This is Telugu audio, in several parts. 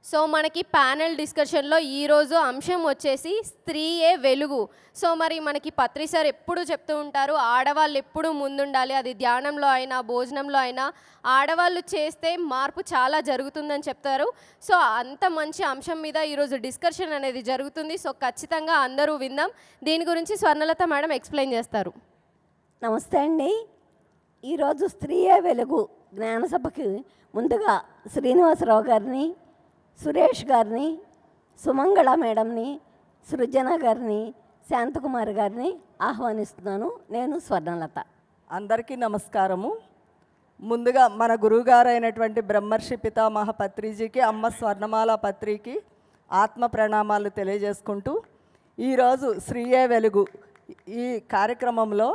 సో మనకి ప్యానెల్ డిస్కషన్లో ఈరోజు అంశం వచ్చేసి స్త్రీయే వెలుగు. సో మరి మనకి పత్రి సార్ ఎప్పుడు చెప్తూ ఉంటారు, ఆడవాళ్ళు ఎప్పుడు ముందుండాలి, అది ధ్యానంలో అయినా భోజనంలో అయినా ఆడవాళ్ళు చేస్తే మార్పు చాలా జరుగుతుందని చెప్తారు. సో అంత మంచి అంశం మీద ఈరోజు డిస్కషన్ అనేది జరుగుతుంది. సో ఖచ్చితంగా అందరూ విందాం. దీని గురించి స్వర్ణలత మేడం ఎక్స్ప్లెయిన్ చేస్తారు. నమస్తే అండి. ఈరోజు స్త్రీయే వెలుగు జ్ఞానసభకి ముందుగా శ్రీనివాసరావు గారిని, సురేష్ గారిని, సుమంగళ మేడంని, సృజన గారిని, శాంతకుమారి గారిని ఆహ్వానిస్తున్నాను. నేను స్వర్ణలత. అందరికీ నమస్కారము. ముందుగా మన గురువుగారు అయినటువంటి బ్రహ్మర్షి పితామహ పత్రిజీకి, అమ్మ స్వర్ణమాల పత్రికి ఆత్మ ప్రణామాలు తెలియజేసుకుంటూ, ఈరోజు స్త్రీయే వెలుగు ఈ కార్యక్రమంలో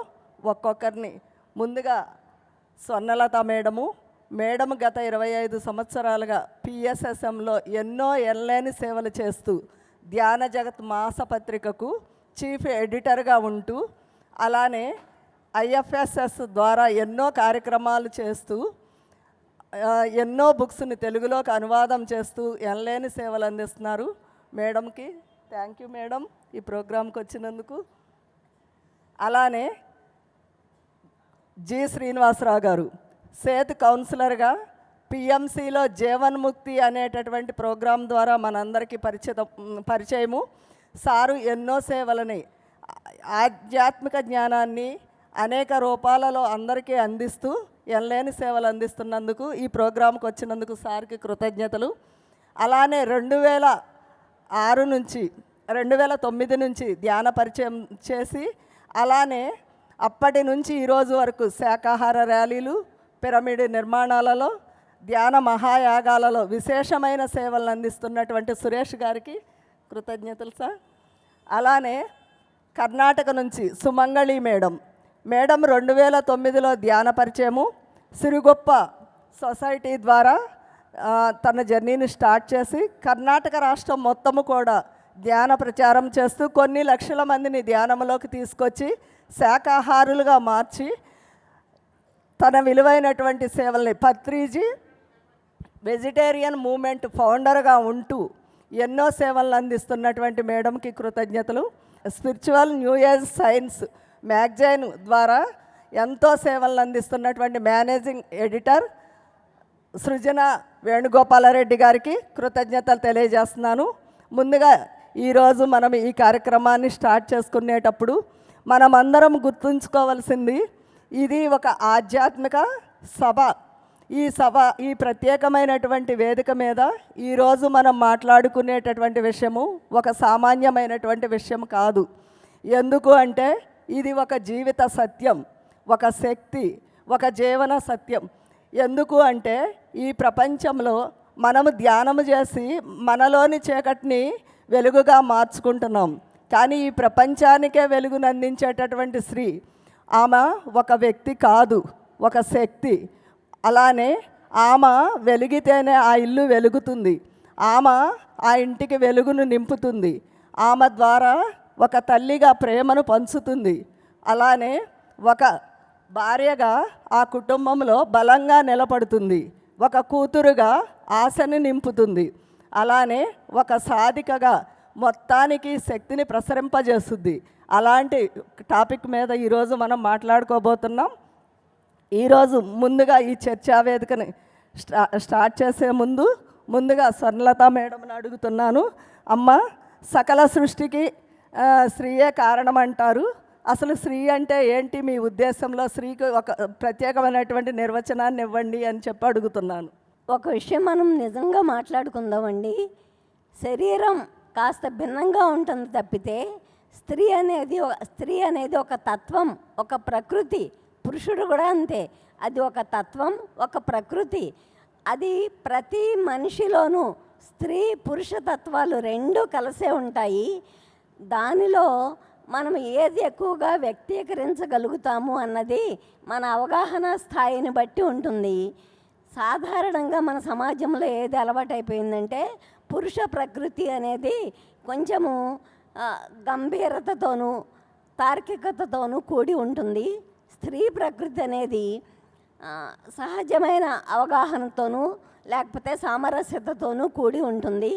ఒక్కొక్కరిని ముందుగా స్వర్ణలత మేడం గత 25 సంవత్సరాలుగా పిఎస్ఎస్ఎంలో ఎన్నో ఎనలేని సేవలు చేస్తూ ధ్యాన జగత్ మాసపత్రికకు చీఫ్ ఎడిటర్గా ఉంటూ, అలానే ఐఎఫ్ఎస్ఎస్ ద్వారా ఎన్నో కార్యక్రమాలు చేస్తూ, ఎన్నో బుక్స్ని తెలుగులోకి అనువాదం చేస్తూ ఎనలేని సేవలు అందిస్తున్నారు. మేడంకి థ్యాంక్ యూ మేడం, ఈ ప్రోగ్రాంకి వచ్చినందుకు. అలానే జి శ్రీనివాసరావు గారు సేత్ కౌన్సిలర్గా పిఎంసిలో జీవన్ముక్తి అనేటటువంటి ప్రోగ్రాం ద్వారా మనందరికీ పరిచయము. సారు ఎన్నో సేవలని, ఆధ్యాత్మిక జ్ఞానాన్ని అనేక రూపాలలో అందరికీ అందిస్తూ ఎనలేని సేవలు అందిస్తున్నందుకు, ఈ ప్రోగ్రాంకి వచ్చినందుకు సార్కి కృతజ్ఞతలు. అలానే 2006 నుంచి 2009 నుంచి ధ్యాన పరిచయం చేసి, అలానే అప్పటి నుంచి ఈరోజు వరకు శాకాహార ర్యాలీలు, పిరమిడ్ నిర్మాణాలలో, ధ్యాన మహాయాగాలలో విశేషమైన సేవలను అందిస్తున్నటువంటి సురేష్ గారికి కృతజ్ఞతలు సార్. అలానే కర్ణాటక నుంచి సుమంగళి మేడం 2009లో ధ్యాన పరిచయము, సిరుగొప్ప సొసైటీ ద్వారా తన జర్నీని స్టార్ట్ చేసి కర్ణాటక రాష్ట్రం మొత్తము కూడా ధ్యాన ప్రచారం చేస్తూ కొన్ని లక్షల మందిని ధ్యానంలోకి తీసుకొచ్చి శాకాహారులుగా మార్చి తన విలువైనటువంటి సేవల్ని, పత్రిజీ వెజిటేరియన్ మూమెంట్ ఫౌండర్గా ఉంటూ ఎన్నో సేవలను అందిస్తున్నటువంటి మేడంకి కృతజ్ఞతలు. Spiritual new age science magazine ద్వారా ఎంతో సేవలను అందిస్తున్నటువంటి మేనేజింగ్ ఎడిటర్ సృజన వేణుగోపాలరెడ్డి గారికి కృతజ్ఞతలు తెలియజేస్తున్నాను. ముందుగా ఈరోజు మనం ఈ కార్యక్రమాన్ని స్టార్ట్ చేసుకునేటప్పుడు మనమందరం గుర్తుంచుకోవాల్సింది, ఇది ఒక ఆధ్యాత్మిక సభ. ఈ ప్రత్యేకమైనటువంటి వేదిక మీద ఈరోజు మనం మాట్లాడుకునేటటువంటి విషయము ఒక సామాన్యమైనటువంటి విషయం కాదు. ఎందుకు అంటే ఇది ఒక జీవిత సత్యం, ఒక శక్తి, ఒక జీవన సత్యం. ఎందుకు అంటే ఈ ప్రపంచంలో మనము ధ్యానము చేసి మనలోని చీకటిని వెలుగుగా మార్చుకుంటున్నాం. కానీ ఈ ప్రపంచానికే వెలుగును అందించేటటువంటి స్త్రీ, ఆమె ఒక వ్యక్తి కాదు, ఒక శక్తి. అలానే ఆమె వెలిగితేనే ఆ ఇల్లు వెలుగుతుంది, ఆమె ఆ ఇంటికి వెలుగును నింపుతుంది, ఆమె ద్వారా ఒక తల్లిగా ప్రేమను పంచుతుంది, అలానే ఒక భార్యగా ఆ కుటుంబంలో బలంగా నిలబడుతుంది, ఒక కూతురుగా ఆశని నింపుతుంది, అలానే ఒక సాధికగా మొత్తానికి శక్తిని ప్రసరింపజేస్తుంది. అలాంటి టాపిక్ మీద ఈరోజు మనం మాట్లాడుకోబోతున్నాం. ఈరోజు ముందుగా ఈ చర్చా వేదికని స్టార్ట్ చేసే ముందుగా స్వర్ణలత మేడంని అడుగుతున్నాను. అమ్మ, సకల సృష్టికి స్త్రీయే కారణం అంటారు. అసలు స్త్రీ అంటే ఏంటి మీ ఉద్దేశంలో? స్త్రీకి ఒక ప్రత్యేకమైనటువంటి నిర్వచనాన్ని ఇవ్వండి అని చెప్పి అడుగుతున్నాను. ఒక విషయం మనం నిజంగా మాట్లాడుకుందామండి. శరీరం కాస్త భిన్నంగా ఉంటుంది తప్పితే స్త్రీ అనేది ఒక తత్వం, ఒక ప్రకృతి. పురుషుడు కూడా అంతే, అది ఒక తత్వం, ఒక ప్రకృతి. అది ప్రతి మనిషిలోనూ స్త్రీ పురుష తత్వాలు రెండూ కలిసే ఉంటాయి. దానిలో మనం ఏది ఎక్కువగా వ్యక్తీకరించగలుగుతాము అన్నది మన అవగాహన స్థాయిని బట్టి ఉంటుంది. సాధారణంగా మన సమాజంలో ఏది అలవాటైపోయిందంటే పురుష ప్రకృతి అనేది కొంచెము గంభీరతతోనూ తార్కికతతోనూ కూడి ఉంటుంది. స్త్రీ ప్రకృతి అనేది సహజమైన అవగాహనతోనూ లేకపోతే సామరస్యతతోనూ కూడి ఉంటుంది.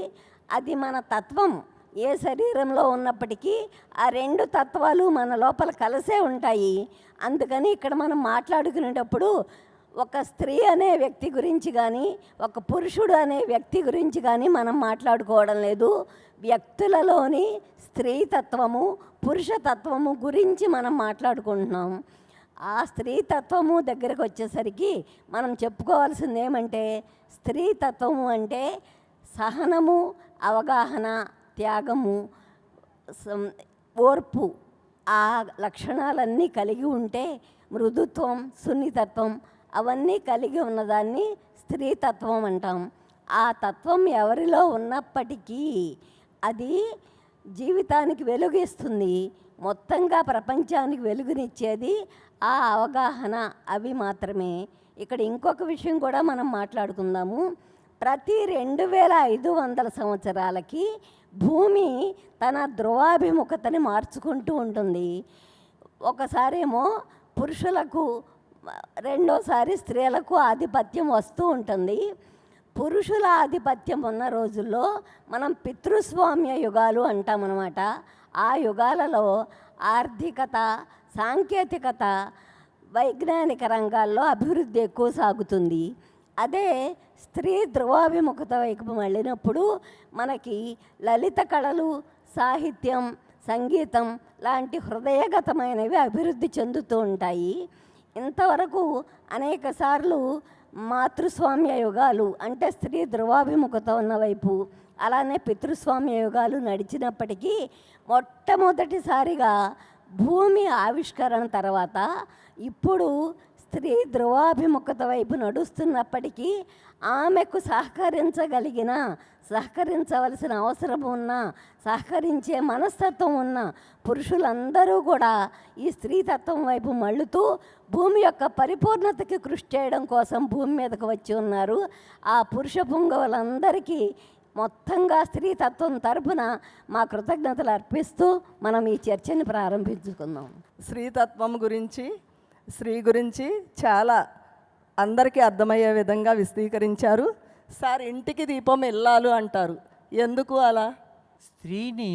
అది మన తత్వం. ఏ శరీరంలో ఉన్నప్పటికీ ఆ రెండు తత్వాలు మన లోపల కలిసే ఉంటాయి. అందుకని ఇక్కడ మనం మాట్లాడుకునేటప్పుడు ఒక స్త్రీ అనే వ్యక్తి గురించి కానీ ఒక పురుషుడు అనే వ్యక్తి గురించి కానీ మనం మాట్లాడుకోవడం లేదు. వ్యక్తులలోని స్త్రీతత్వము పురుషతత్వము గురించి మనం మాట్లాడుకుంటున్నాం. ఆ స్త్రీతత్వము దగ్గరకు వచ్చేసరికి మనం చెప్పుకోవాల్సింది ఏమంటే, స్త్రీతత్వము అంటే సహనము, అవగాహన, త్యాగము, ఓర్పు, ఆ లక్షణాలన్నీ కలిగి ఉంటే మృదుత్వం, సున్నితత్వం అవన్నీ కలిగి ఉన్నదాన్ని స్త్రీతత్వం అంటాం. ఆ తత్వం ఎవరిలో ఉన్నప్పటికీ అది జీవితానికి వెలుగిస్తుంది. మొత్తంగా ప్రపంచానికి వెలుగునిచ్చేది ఆ అవగాహన, అవి మాత్రమే. ఇక్కడ ఇంకొక విషయం కూడా మనం మాట్లాడుకుందాము. ప్రతి 2500 సంవత్సరాలకి భూమి తన ధ్రువాభిముఖతని మార్చుకుంటూ ఉంటుంది. ఒకసారేమో పురుషులకు, రెండోసారి స్త్రీలకు ఆధిపత్యం వస్తూ ఉంటుంది. పురుషుల ఆధిపత్యం ఉన్న రోజుల్లో మనం పితృస్వామ్య యుగాలు అంటామన్నమాట. ఆ యుగాలలో ఆర్థికత, సాంకేతికత, వైజ్ఞానిక రంగాల్లో అభివృద్ధి ఎక్కువ సాగుతుంది. అదే స్త్రీ ధ్రువాభిముఖత వైపు వెళ్ళినప్పుడు మనకి లలిత కళలు, సాహిత్యం, సంగీతం లాంటి హృదయగతమైనవి అభివృద్ధి చెందుతూ ఉంటాయి. ఇంతవరకు అనేక సార్లు మాతృస్వామ్య యుగాలు అంటే స్త్రీ ధ్రువాభిముఖత ఉన్న వైపు, అలానే పితృస్వామ్య యుగాలు నడిచినప్పటికీ మొట్టమొదటిసారిగా భూమి ఆవిష్కరణ తర్వాత ఇప్పుడు స్త్రీ ధ్రువాభిముఖత వైపు నడుస్తున్నప్పటికీ ఆమెకు సహకరించవలసిన అవసరం ఉన్న, సహకరించే మనస్తత్వం ఉన్న పురుషులందరూ కూడా ఈ స్త్రీతత్వం వైపు మళ్ళుతూ భూమి యొక్క పరిపూర్ణతకి కృషి చేయడం కోసం భూమి మీదకు వచ్చి ఉన్నారు. ఆ పురుష పుంగవులందరికీ మొత్తంగా స్త్రీతత్వం తరపున మా కృతజ్ఞతలు అర్పిస్తూ మనం ఈ చర్చని ప్రారంభించుకుందాం. స్త్రీతత్వం గురించి, స్త్రీ గురించి చాలా అందరికీ అర్థమయ్యే విధంగా విశదీకరించారు. సార్, ఇంటికి దీపం ఇల్లాలు అంటారు, ఎందుకు అలా? స్త్రీని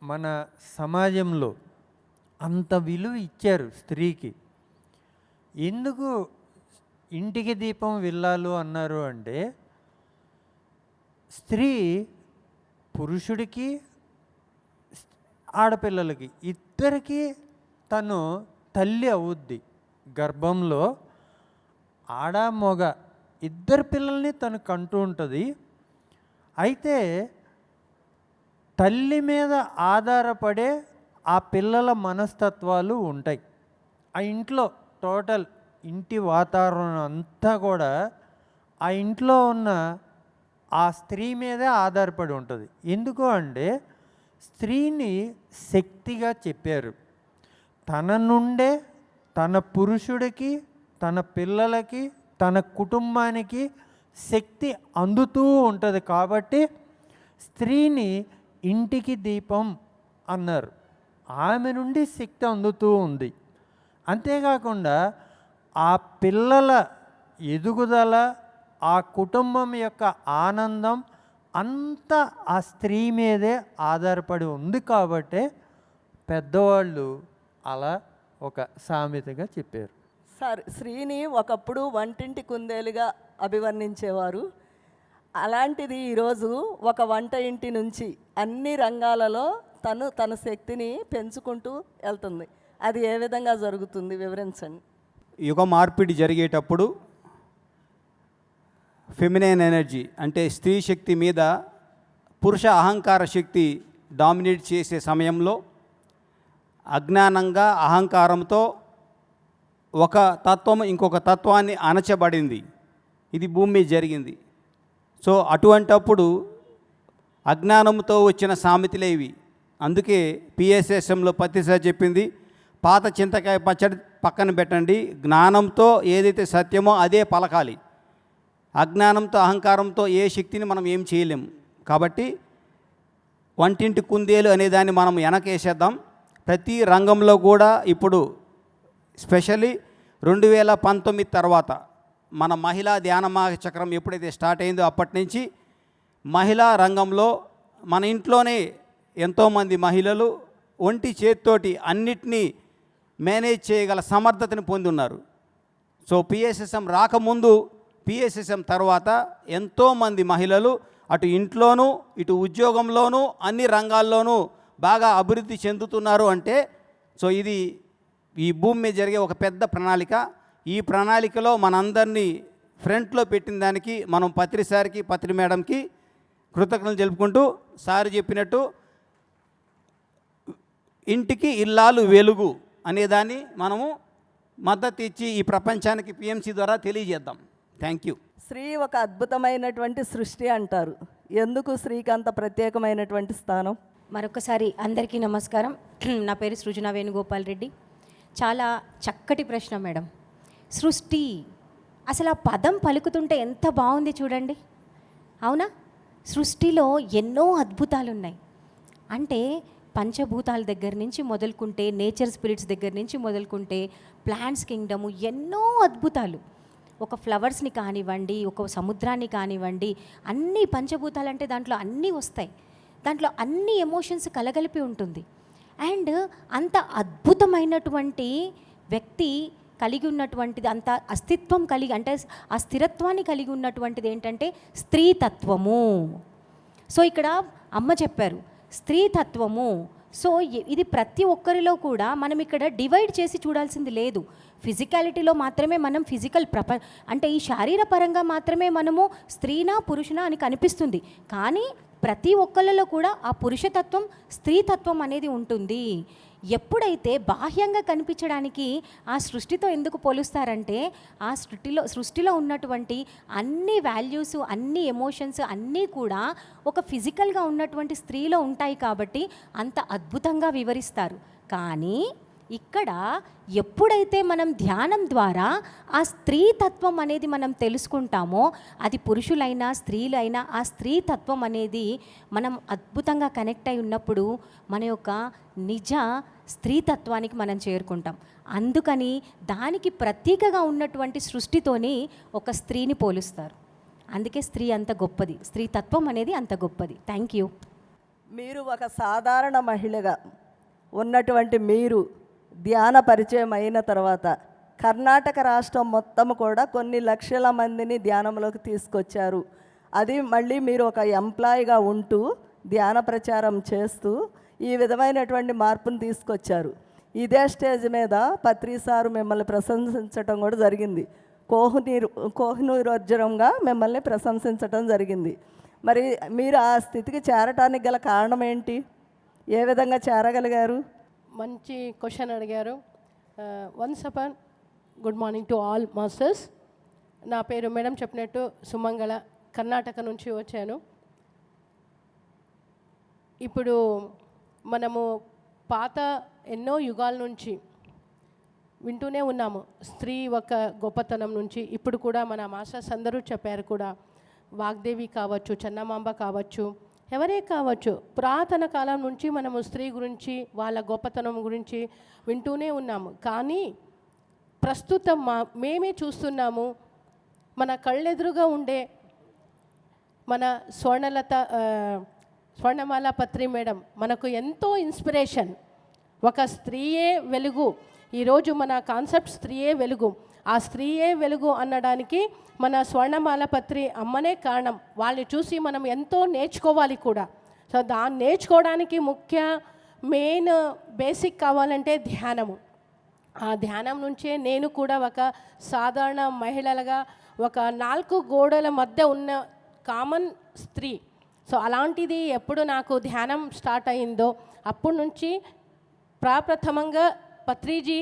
మన సమాజంలో అంత విలువ ఇచ్చారు స్త్రీకి. ఎందుకు ఇంటికి దీపం వెళ్ళాలు అన్నారు అంటే, స్త్రీ పురుషుడికి ఆడపిల్లలకి ఇద్దరికీ తను తల్లి అవుద్ది. గర్భంలో ఆడ మగ ఇద్దరు పిల్లల్ని తను కంటూ ఉంటుంది. అయితే తల్లి మీద ఆధారపడే ఆ పిల్లల మనస్తత్వాలు ఉంటాయి. ఆ ఇంట్లో టోటల్ ఇంటి వాతావరణం అంతా కూడా ఆ ఇంట్లో ఉన్న ఆ స్త్రీ మీదే ఆధారపడి ఉంటుంది. ఎందుకు అంటే స్త్రీని శక్తిగా చెప్పారు. తన నుండే తన పురుషుడికి, తన పిల్లలకి, తన కుటుంబానికి శక్తి అందుతూ ఉంటుంది. కాబట్టి స్త్రీని ఇంటికి దీపం అన్నారు. ఆమె నుండి శక్తి అందుతూ ఉంది. అంతేకాకుండా ఆ పిల్లల ఎదుగుదల, ఆ కుటుంబం యొక్క ఆనందం అంతా ఆ స్త్రీ మీదే ఆధారపడి ఉంది. కాబట్టి పెద్దవాళ్ళు అలా ఒక సామెతగా చెప్పారు. సార్, స్త్రీని ఒకప్పుడు వంటింటి కుందేలుగా అభివర్ణించేవారు. అలాంటిది ఈరోజు ఒక వంట ఇంటి నుంచి అన్ని రంగాలలో తన శక్తిని పెంచుకుంటూ వెళ్తుంది. అది ఏ విధంగా జరుగుతుంది, వివరించండి. యుగ మార్పిడి జరిగేటప్పుడు ఫెమినైన్ ఎనర్జీ అంటే స్త్రీ శక్తి మీద పురుష అహంకార శక్తి డామినేట్ చేసే సమయంలో అజ్ఞానంగా, అహంకారంతో ఒక తత్వం ఇంకొక తత్వాన్ని అణచబడింది. ఇది భూమి మీద జరిగింది. సో అటువంటప్పుడు అజ్ఞానంతో వచ్చిన సామెతలే ఇవి. అందుకే పిఎస్ఎస్ఎంలో పత్రిసారి చెప్పింది, పాత చింతకాయ పచ్చడి పక్కన పెట్టండి, జ్ఞానంతో ఏదైతే సత్యమో అదే పలకాలి. అజ్ఞానంతో, అహంకారంతో ఏ శక్తిని మనం ఏం చేయలేము. కాబట్టి వంటింటి కుందేలు అనేదాన్ని మనం వెనకేసేద్దాం. ప్రతి రంగంలో కూడా ఇప్పుడు స్పెషల్లీ 2019 తర్వాత మన మహిళా ధ్యాన చక్రం ఎప్పుడైతే స్టార్ట్ అయిందో అప్పటి నుంచి మహిళా రంగంలో మన ఇంట్లోనే ఎంతోమంది మహిళలు ఒంటి చేతితోటి అన్నిటినీ మేనేజ్ చేయగల సమర్థతని పొంది ఉన్నారు. సో పిఎస్ఎస్ఎం రాకముందు, పిఎస్ఎస్ఎం తర్వాత ఎంతోమంది మహిళలు అటు ఇంట్లోనూ ఇటు ఉద్యోగంలోనూ అన్ని రంగాల్లోనూ బాగా అభివృద్ధి చెందుతున్నారు. అంటే సో ఇది ఈ భూమి మీద జరిగే ఒక పెద్ద ప్రణాళిక. ఈ ప్రణాళికలో మనందరినీ ఫ్రంట్లో పెట్టిన దానికి మనం పత్రి సార్కి, పత్రి మేడంకి కృతజ్ఞతలు తెలుపుకుంటూ, సార్ చెప్పినట్టు ఇంటికి ఇల్లాలు వెలుగు అనేదాన్ని మనము మద్దతు ఇచ్చి ఈ ప్రపంచానికి పిఎంసి ద్వారా తెలియజేద్దాం. Thank you. స్త్రీ ఒక అద్భుతమైనటువంటి సృష్టి అంటారు. ఎందుకు స్త్రీకి అంత ప్రత్యేకమైనటువంటి స్థానం? మరొకసారి అందరికీ నమస్కారం. నా పేరు సృజన వేణుగోపాల్ రెడ్డి. చాలా చక్కటి ప్రశ్న మేడం. సృష్టి, అసలు ఆ పదం పలుకుతుంటే ఎంత బాగుంది చూడండి, అవునా? సృష్టిలో ఎన్నో అద్భుతాలు ఉన్నాయి. అంటే పంచభూతాల దగ్గర నుంచి మొదలుకుంటే, నేచర్ స్పిరిట్స్ దగ్గర నుంచి మొదలుకుంటే, ప్లాంట్స్ కింగ్డము, ఎన్నో అద్భుతాలు. ఒక ఫ్లవర్స్ని కానివ్వండి, ఒక సముద్రాన్ని కానివ్వండి, అన్ని పంచభూతాలు అంటే దాంట్లో అన్నీ వస్తాయి. దాంట్లో అన్ని ఎమోషన్స్ కలగలిపి ఉంటుంది. అండ్ అంత అద్భుతమైనటువంటి వ్యక్తి కలిగి ఉన్నటువంటిది, అంత అస్తిత్వం కలిగి, అంటే ఆ స్థిరత్వాన్ని కలిగి ఉన్నటువంటిది ఏంటంటే స్త్రీతత్వము. సో ఇక్కడ అమ్మ చెప్పారు స్త్రీతత్వము. సో ఇది ప్రతి ఒక్కరిలో కూడా మనం ఇక్కడ డివైడ్ చేసి చూడాల్సింది లేదు. ఫిజికాలిటీలో మాత్రమే మనం అంటే ఈ శారీరపరంగా మాత్రమే మనము స్త్రీనా పురుషునా అని కనిపిస్తుంది. కానీ ప్రతి ఒక్కళ్ళలో కూడా ఆ పురుషతత్వం, స్త్రీతత్వం అనేది ఉంటుంది. ఎప్పుడైతే బాహ్యంగా కనిపించడానికి ఆ సృష్టితో ఎందుకు పోలుస్తారంటే, ఆ సృష్టిలో ఉన్నటువంటి అన్ని వాల్యూస్, అన్ని ఎమోషన్స్ అన్నీ కూడా ఒక ఫిజికల్గా ఉన్నటువంటి స్త్రీలో ఉంటాయి కాబట్టి అంత అద్భుతంగా వివరిస్తారు. కానీ ఇక్కడ ఎప్పుడైతే మనం ధ్యానం ద్వారా ఆ స్త్రీతత్వం అనేది మనం తెలుసుకుంటామో, అది పురుషులైనా స్త్రీలైనా ఆ స్త్రీతత్వం అనేది మనం అద్భుతంగా కనెక్ట్ అయి ఉన్నప్పుడు మన యొక్క నిజ స్త్రీతత్వానికి మనం చేరుకుంటాం. అందుకని దానికి ప్రతీకగా ఉన్నటువంటి సృష్టితోని ఒక స్త్రీని పోలుస్తారు. అందుకే స్త్రీ అంత గొప్పది, స్త్రీతత్వం అనేది అంత గొప్పది. Thank you. మీరు ఒక సాధారణ మహిళగా ఉన్నటువంటి మీరు ధ్యాన పరిచయం అయిన తర్వాత కర్ణాటక రాష్ట్రం మొత్తం కూడా కొన్ని లక్షల మందిని ధ్యానంలోకి తీసుకొచ్చారు. అది మళ్ళీ మీరు ఒక ఎంప్లాయీగా ఉంటూ ధ్యాన ప్రచారం చేస్తూ ఈ విధమైనటువంటి మార్పును తీసుకొచ్చారు. ఇదే స్టేజ్ మీద పత్రి సారు మిమ్మల్ని ప్రశంసించడం కూడా జరిగింది. కోహినూరోర్జరంగా మిమ్మల్ని ప్రశంసించడం జరిగింది. మరి మీరు ఆ స్థితికి చేరటానికి గల కారణం ఏంటి? ఏ విధంగా చేరగలిగారు? మంచి క్వశ్చన్ అడిగారు. Once upon good morning to all masters. నా పేరు మేడం చెప్పినట్టు సుమంగళ, కర్ణాటక నుంచి వచ్చాను. ఇప్పుడు మనము పాత ఎన్నో యుగాల నుంచి వింటూనే ఉన్నాము స్త్రీ ఒక గొప్పతనం నుంచి. ఇప్పుడు కూడా మన మాస్టర్స్ అందరూ చెప్పారు కూడా, వాగ్దేవి కావచ్చు, చన్నమాంబ కావచ్చు, ఎవరే కావచ్చు, పురాతన కాలం నుంచి మనము స్త్రీ గురించి, వాళ్ళ గొప్పతనం గురించి వింటూనే ఉన్నాము. కానీ ప్రస్తుతం మేమే చూస్తున్నాము, మన కళ్ళెదురుగా ఉండే మన స్వర్ణమాల పత్రి మేడం మనకు ఎంతో ఇన్స్పిరేషన్. ఒక స్త్రీయే వెలుగు. ఈరోజు మన కాన్సెప్ట్ స్త్రీయే వెలుగు. ఆ స్త్రీయే వెలుగు అనడానికి మన స్వర్ణమాల పత్రి అమ్మనే కారణం. వాళ్ళని చూసి మనం ఎంతో నేర్చుకోవాలి కూడా. సో దాన్ని నేర్చుకోవడానికి మెయిన్ బేసిక్ కావాలంటే ధ్యానము. ఆ ధ్యానం నుంచే నేను కూడా ఒక సాధారణ మహిళలుగా ఒక 4 గోడల మధ్య ఉన్న కామన్ స్త్రీ. సో అలాంటిది ఎప్పుడు నాకు ధ్యానం స్టార్ట్ అయిందో అప్పటి నుంచి ప్రప్రథమంగా పత్రిజీ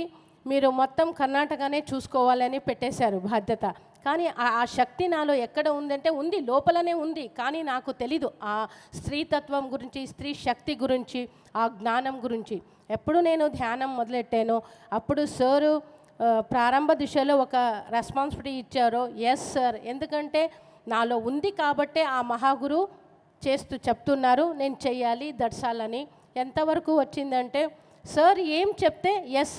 మీరు మొత్తం కర్ణాటకనే చూసుకోవాలని పెట్టేశారు బాధ్యత. కానీ ఆ శక్తి నాలో ఎక్కడ ఉందంటే ఉంది, లోపలనే ఉంది. కానీ నాకు తెలీదు ఆ స్త్రీతత్వం గురించి, స్త్రీ శక్తి గురించి, ఆ జ్ఞానం గురించి. ఎప్పుడు నేను ధ్యానం మొదలెట్టానో అప్పుడు సారు ప్రారంభ దిశలో ఒక రెస్పాన్సిబిలిటీ ఇచ్చారో, ఎస్ సార్, ఎందుకంటే నాలో ఉంది కాబట్టే ఆ మహాగురు చెప్తున్నారు నేను చెయ్యాలి దర్శాలని. ఎంతవరకు వచ్చిందంటే సార్ ఏం చెప్తే ఎస్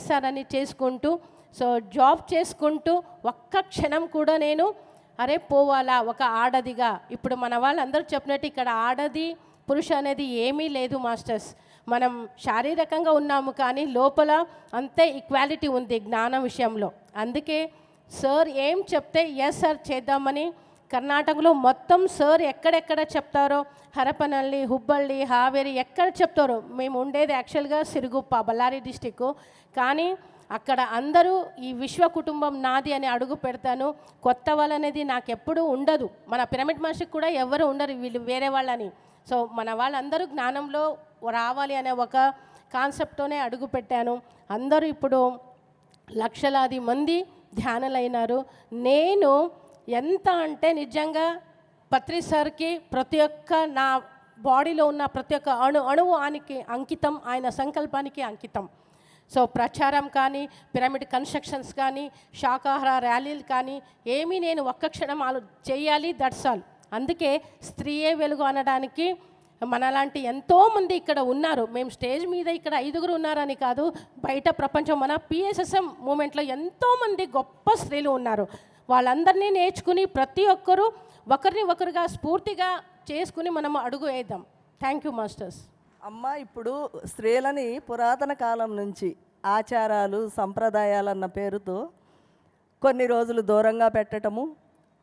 సార్ అని చేసుకుంటూ సో జాబ్ చేసుకుంటూ ఒక్క క్షణం కూడా నేను అరే పోవాలా ఒక ఆడదిగా. ఇప్పుడు మన వాళ్ళందరూ చెప్పినట్టు ఇక్కడ ఆడది పురుష అనేది ఏమీ లేదు మాస్టర్స్. మనం శారీరకంగా ఉన్నాము కానీ లోపల అంతే ఈక్వాలిటీ ఉంది జ్ఞానం విషయంలో. అందుకే సార్ ఏం చెప్తే ఎస్ సార్ చేద్దామని కర్ణాటకలో మొత్తం సార్ ఎక్కడెక్కడ చెప్తారో హరపనల్లి, హుబ్బಳ್ಳಿ, హావేరి ఎక్కడ చెప్తారో, మేము ఉండేది యాక్చువల్గా సిరుగుప్ప, బళ్ళారి డిస్టిక్, కానీ అక్కడ అందరూ ఈ విశ్వ కుటుంబం నాది అని అడుగు పెడతాను. కొత్త వాళ్ళనేది నాకు ఎప్పుడూ ఉండదు. మన పిరమిడ్ మాస్టర్కి కూడా ఎవరు ఉండరు వీళ్ళు వేరే వాళ్ళని. సో మన వాళ్ళందరూ జ్ఞానంలో రావాలి అనే ఒక కాన్సెప్ట్తోనే అడుగు పెట్టాను. అందరూ ఇప్పుడు లక్షలాది మంది ధ్యానులైనారు. నేను ఎంత అంటే నిజంగా పత్రి సార్కి ప్రతి ఒక్క నా బాడీలో ఉన్న ప్రతి ఒక్క అణువు ఆయనకి అంకితం, ఆయన సంకల్పానికి అంకితం. సో ప్రచారం కానీ, పిరమిడ్ కన్స్ట్రక్షన్స్ కానీ, శాకాహార ర్యాలీలు కానీ ఏమీ నేను ఒక్క క్షణం చేయాలి, దట్స్ ఆల్. అందుకే స్త్రీయే వెలుగు అనడానికి మనలాంటి ఎంతోమంది ఇక్కడ ఉన్నారు. మేము స్టేజ్ మీద ఇక్కడ 5గురు ఉన్నారని కాదు, బయట ప్రపంచం మన పిఎస్ఎస్ఎం మూమెంట్లో ఎంతోమంది గొప్ప స్త్రీలు ఉన్నారు. వాళ్ళందరినీ నేర్చుకుని ప్రతి ఒక్కరూ ఒకరిని ఒకరుగా స్ఫూర్తిగా చేసుకుని మనం అడుగు వేద్దాం. Thank you masters. అమ్మ, ఇప్పుడు స్త్రీలని పురాతన కాలం నుంచి ఆచారాలు సంప్రదాయాలన్న పేరుతో కొన్ని రోజులు దూరంగా పెట్టటము,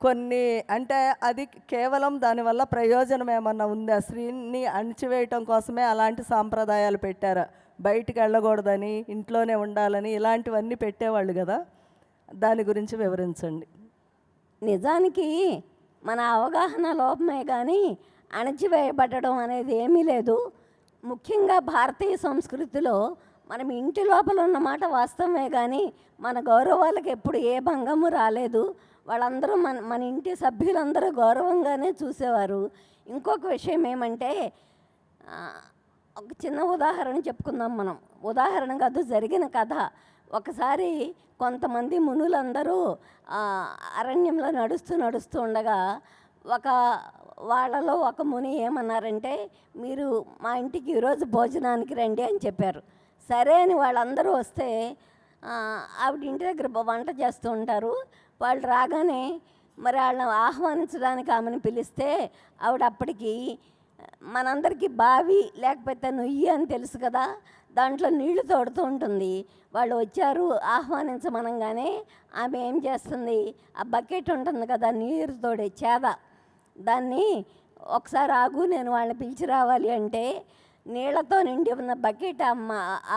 కొన్ని అంటే అది కేవలం దానివల్ల ప్రయోజనం ఏమన్నా ఉందా? స్త్రీని అణిచివేయటం కోసమే అలాంటి సాంప్రదాయాలు పెట్టారా? బయటికి వెళ్ళకూడదని, ఇంట్లోనే ఉండాలని ఇలాంటివన్నీ పెట్టేవాళ్ళు కదా, దాని గురించి వివరించండి. నిజానికి మన అవగాహన లోపమే కానీ అణచివేయబడడం అనేది ఏమీ లేదు. ముఖ్యంగా భారతీయ సంస్కృతిలో మనం ఇంటి లోపల ఉన్నమాట వాస్తవమే కానీ మన గౌరవాలకు ఎప్పుడు ఏ భంగము రాలేదు. వాళ్ళందరూ మన ఇంటి సభ్యులందరూ గౌరవంగానే చూసేవారు. ఇంకొక విషయం ఏమంటే, ఒక చిన్న ఉదాహరణ చెప్పుకుందాం మనం. ఉదాహరణ కాదు, జరిగిన కథ. ఒకసారి కొంతమంది మునులందరూ అరణ్యంలో నడుస్తూ ఉండగా వాళ్ళలో ఒక ముని ఏమన్నారంటే, మీరు మా ఇంటికి ఈరోజు భోజనానికి రండి అని చెప్పారు. సరే అని వాళ్ళందరూ వస్తే ఆవిడ ఇంటి దగ్గర వంట చేస్తూ ఉంటారు. వాళ్ళు రాగానే మరి వాళ్ళని ఆహ్వానించడానికి ఆమెను పిలిస్తే ఆవిడ అప్పటికి మనందరికీ బావి లేకపోతే నుయ్యి అని తెలుసు కదా, దాంట్లో నీళ్లు తోడుతూ ఉంటుంది. వాళ్ళు వచ్చారు ఆహ్వానించమనగానే ఆమె ఏం చేస్తుంది, ఆ బకెట్ ఉంటుంది కదా నీరు తోడే చేద, దాన్ని ఒకసారి ఆగు నేను వాళ్ళని పిలిచి రావాలి అంటే నీళ్లతో నిండి ఉన్న బకెట్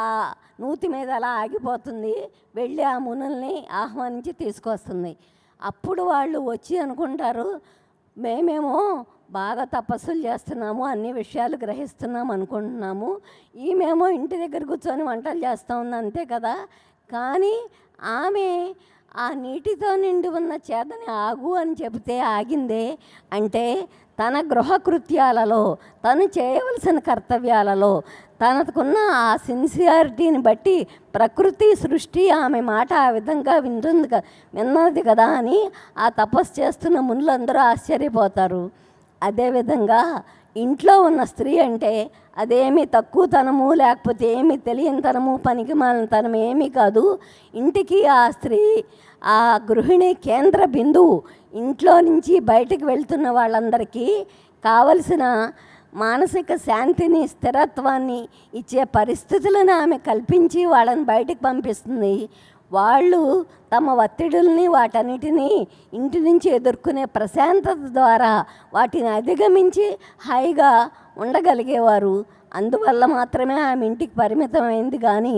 ఆ నూతి మీద అలా ఆగిపోతుంది. వెళ్ళి ఆ మునుల్ని ఆహ్వానించి తీసుకొస్తుంది. అప్పుడు వాళ్ళు వచ్చి అనుకుంటారు, మేమేమో బాగా తపస్సులు చేస్తున్నాము, అన్ని విషయాలు గ్రహిస్తున్నాము అనుకుంటున్నాము, ఈమెమో ఇంటి దగ్గర కూర్చొని వంటలు చేస్తూ ఉంది అంతే కదా. కానీ ఆమె ఆ నీటితో నిండి ఉన్న చేదని ఆగు అని చెబితే ఆగిందే. అంటే తన గృహకృత్యాలలో, తను చేయవలసిన కర్తవ్యాలలో తనకున్న ఆ సిన్సియారిటీని బట్టి ప్రకృతి సృష్టి ఆమె మాట ఆ విధంగా విన్నది కదా అని ఆ తపస్సు చేస్తున్న మునులందరూ ఆశ్చర్యపోతారు. అదేవిధంగా ఇంట్లో ఉన్న స్త్రీ అంటే అదేమీ తక్కువతనము లేకపోతే ఏమీ తెలియనితనము పనికిమాలినతనం ఏమీ కాదు. ఇంటికి ఆ స్త్రీ ఆ గృహిణి కేంద్ర బిందువు. ఇంట్లో నుంచి బయటికి వెళ్తున్న వాళ్ళందరికీ కావలసిన మానసిక శాంతిని, స్థిరత్వాన్ని ఇచ్చే పరిస్థితులను ఆమె కల్పించి వాళ్ళని బయటికి పంపిస్తుంది. వాళ్ళు తమ ఒత్తిడుల్ని వాటన్నిటినీ ఇంటి నుంచి ఎదుర్కొనే ప్రశాంతత ద్వారా వాటిని అధిగమించి హాయిగా ఉండగలిగేవారు. అందువల్ల మాత్రమే ఆమె ఇంటికి పరిమితమైంది కానీ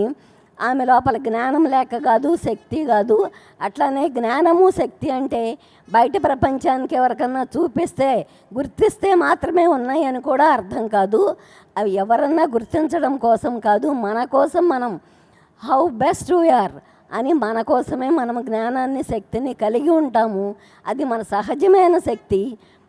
ఆమె లోపల జ్ఞానం లేక కాదు, శక్తి కాదు. అట్లానే జ్ఞానము శక్తి అంటే బయట ప్రపంచానికి ఎవరికన్నా చూపిస్తే గుర్తిస్తే మాత్రమే ఉన్నాయని కూడా అర్థం కాదు. అవి ఎవరన్నా గుర్తించడం కోసం కాదు, మన కోసం మనం హౌ బెస్ట్ వీఆర్ అని మన కోసమే మనం జ్ఞానాన్ని, శక్తిని కలిగి ఉంటాము. అది మన సహజమైన శక్తి.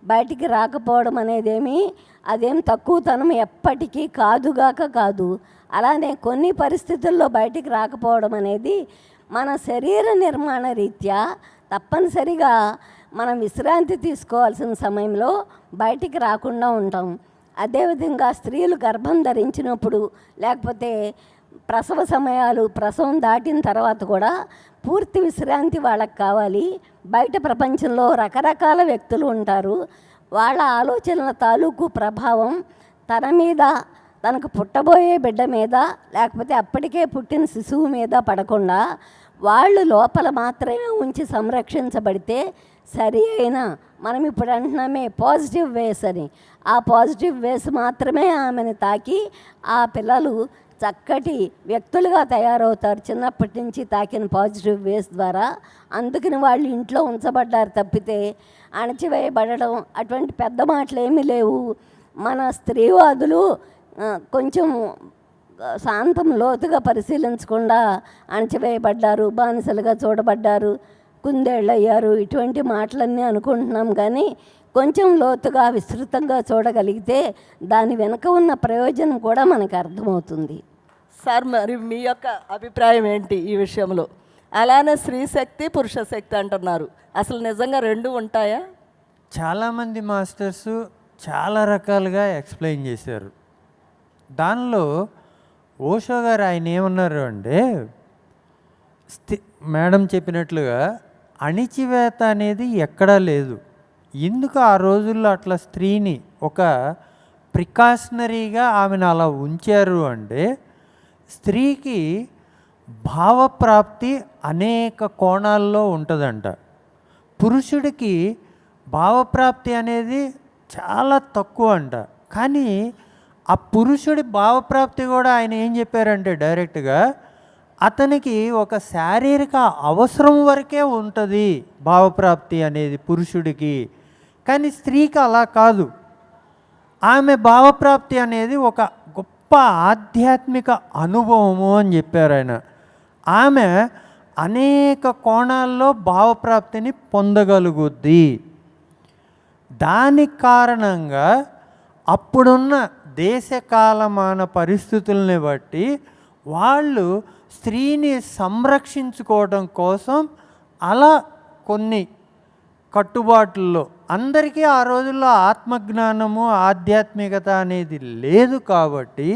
బయటికి రాకపోవడం అనేదేమి అదేం తక్కువతనం ఎప్పటికీ కాదుగాక కాదు. అలానే కొన్ని పరిస్థితుల్లో బయటికి రాకపోవడం అనేది మన శరీర నిర్మాణ రీత్యా తప్పనిసరిగా మనం విశ్రాంతి తీసుకోవాల్సిన సమయంలో బయటికి రాకుండా ఉంటాం. అదేవిధంగా స్త్రీలు గర్భం ధరించినప్పుడు లేకపోతే ప్రసవ సమయాలు, ప్రసవం దాటిన తర్వాత కూడా పూర్తి విశ్రాంతి వాళ్ళకి కావాలి. బయట ప్రపంచంలో రకరకాల వ్యక్తులు ఉంటారు. వాళ్ళ ఆలోచనల తాలూకు ప్రభావం తన మీద, తనకు పుట్టబోయే బిడ్డ మీద, లేకపోతే అప్పటికే పుట్టిన శిశువు మీద పడకుండా వాళ్ళు లోపల మాత్రమే ఉంచి సంరక్షించబడితే సరి అయిన, మనం ఇప్పుడు అంటున్నామే పాజిటివ్ వేస్ అని, ఆ పాజిటివ్ వేస్ మాత్రమే ఆమెను తాకి ఆ పిల్లలు చక్కటి వ్యక్తులుగా తయారవుతారు చిన్నప్పటి నుంచి తాకిన పాజిటివ్ వేస్ ద్వారా. అందుకని వాళ్ళు ఇంట్లో ఉంచబడ్డారు తప్పితే అణచివేయబడడం అటువంటి పెద్ద మాటలు ఏమీ లేవు. మన స్త్రీవాదులు కొంచెం శాంతం లోతుగా పరిశీలించకుండా అణచివేయబడ్డారు, బానిసలుగా చూడబడ్డారు, కుందేళ్ళు అయ్యారు, ఇటువంటి మాటలన్నీ అనుకుంటున్నాం. కానీ కొంచెం లోతుగా విస్తృతంగా చూడగలిగితే దాని వెనుక ఉన్న ప్రయోజనం కూడా మనకు అర్థమవుతుంది. సార్, మరి మీ యొక్క అభిప్రాయం ఏంటి ఈ విషయంలో? అలానే స్త్రీ శక్తి, పురుష శక్తి అంటున్నారు. అసలు నిజంగా రెండు ఉంటాయా? చాలామంది మాస్టర్స్ చాలా రకాలుగా ఎక్స్ప్లెయిన్ చేశారు. దానిలో ఓషో గారు ఆయన ఏమన్నారు అంటే, మేడం చెప్పినట్లుగా అణిచివేత అనేది ఎక్కడా లేదు. ఎందుకు ఆ రోజుల్లో అట్లా స్త్రీని ఒక ప్రికాషనరీగా ఆమెను అలా ఉంచారు అంటే, స్త్రీకి భావప్రాప్తి అనేక కోణాల్లో ఉంటుందంట. పురుషుడికి భావప్రాప్తి అనేది చాలా తక్కువ అంట. కానీ ఆ పురుషుడి భావప్రాప్తి కూడా ఆయన ఏం చెప్పారంటే డైరెక్ట్గా, అతనికి ఒక శారీరక అవసరం వరకే ఉంటుంది భావప్రాప్తి అనేది పురుషుడికి. కానీ స్త్రీకి అలా కాదు. ఆమె భావప్రాప్తి అనేది ఒక గొప్ప ఆధ్యాత్మిక అనుభవము అని చెప్పారు ఆయన. ఆమె అనేక కోణాల్లో భావప్రాప్తిని పొందగలుగుద్ది. దాని కారణంగా అప్పుడున్న దేశకాలమాన పరిస్థితుల్ని బట్టి వాళ్ళు స్త్రీని సంరక్షించుకోవడం కోసం అలా కొన్ని కట్టుబాట్లలో, అందరికీ ఆ రోజుల్లో ఆత్మజ్ఞానము, ఆధ్యాత్మికత అనేది లేదు కాబట్టి,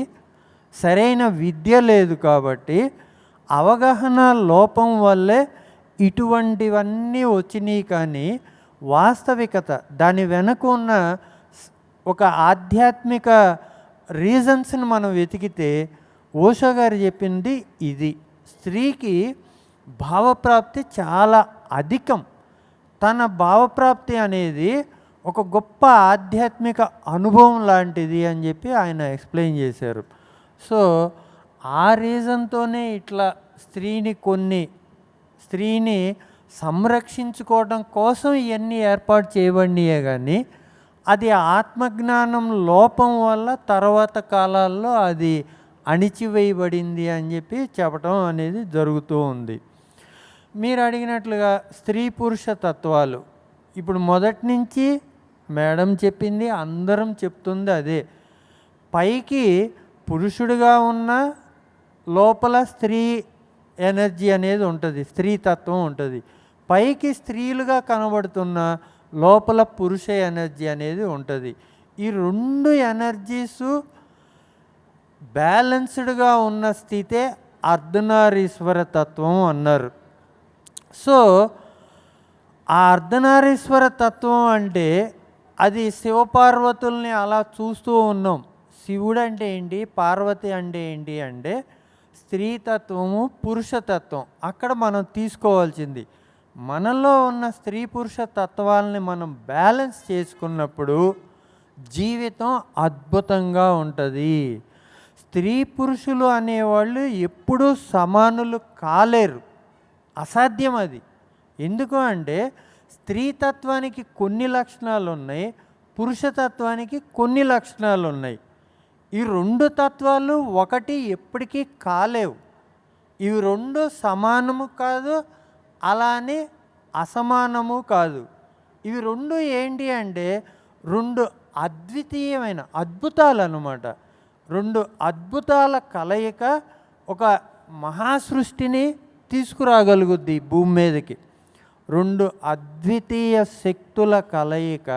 సరైన విద్య లేదు కాబట్టి, అవగాహన లోపం వల్లే ఇటువంటివన్నీ వచ్చినాయి. కానీ వాస్తవికత, దాని వెనుక ఉన్న ఒక ఆధ్యాత్మిక రీజన్స్ని మనం వెతికితే ఓషో గారు చెప్పింది ఇది. స్త్రీకి భావప్రాప్తి చాలా అధికం. తన భావప్రాప్తి అనేది ఒక గొప్ప ఆధ్యాత్మిక అనుభవం లాంటిది అని చెప్పి ఆయన ఎక్స్ప్లెయిన్ చేశారు. సో ఆ రీజన్తోనే ఇట్లా స్త్రీని సంరక్షించుకోవడం కోసం ఇవన్నీ ఏర్పాటు చేయబడినాయే. కానీ అది ఆత్మజ్ఞానం లోపం వల్ల తర్వాత కాలాల్లో అది అణిచివేయబడింది అని చెప్పి చెప్పడం అనేది జరుగుతూ ఉంది. మీరు అడిగినట్లుగా స్త్రీ పురుష తత్వాలు ఇప్పుడు మొదటి నుంచి మేడం చెప్పింది, అందరం చెప్తుంది అదే. పైకి పురుషుడిగా ఉన్న లోపల స్త్రీ ఎనర్జీ అనేది ఉంటుంది, స్త్రీ తత్వం ఉంటుంది. పైకి స్త్రీలుగా కనబడుతున్న లోపల పురుష ఎనర్జీ అనేది ఉంటుంది. ఈ రెండు ఎనర్జీసు బ్యాలెన్స్డ్గా ఉన్న స్థితే అర్ధనారీశ్వర తత్వం అన్నారు. సో ఆ అర్ధనారీశ్వర తత్వం అంటే అది శివపార్వతుల్ని అలా చూస్తూ ఉన్నాం. శివుడు అంటే ఏంటి, పార్వతి అంటే ఏంటి అంటే స్త్రీతత్వము, పురుషతత్వం. అక్కడ మనం తీసుకోవాల్సింది మనలో ఉన్న స్త్రీ పురుష తత్వాలని మనం బ్యాలెన్స్ చేసుకున్నప్పుడు జీవితం అద్భుతంగా ఉంటుంది. స్త్రీ పురుషులు అనేవాళ్ళు ఎప్పుడూ సమానులు కాలేరు, అసాధ్యం అది. ఎందుకు అంటే స్త్రీతత్వానికి కొన్ని లక్షణాలు ఉన్నాయి, పురుషతత్వానికి కొన్ని లక్షణాలు ఉన్నాయి. ఈ రెండు తత్వాలు ఒకటి ఎప్పటికీ కాలేవు. ఇవి రెండు సమానము కాదు, అలానే అసమానము కాదు. ఇవి రెండు ఏంటి అంటే రెండు అద్వితీయమైన అద్భుతాలు అన్నమాట. రెండు అద్భుతాల కలయిక ఒక మహాసృష్టిని తీసుకురాగలుగుద్ది భూమి మీదకి. రెండు అద్వితీయ శక్తుల కలయిక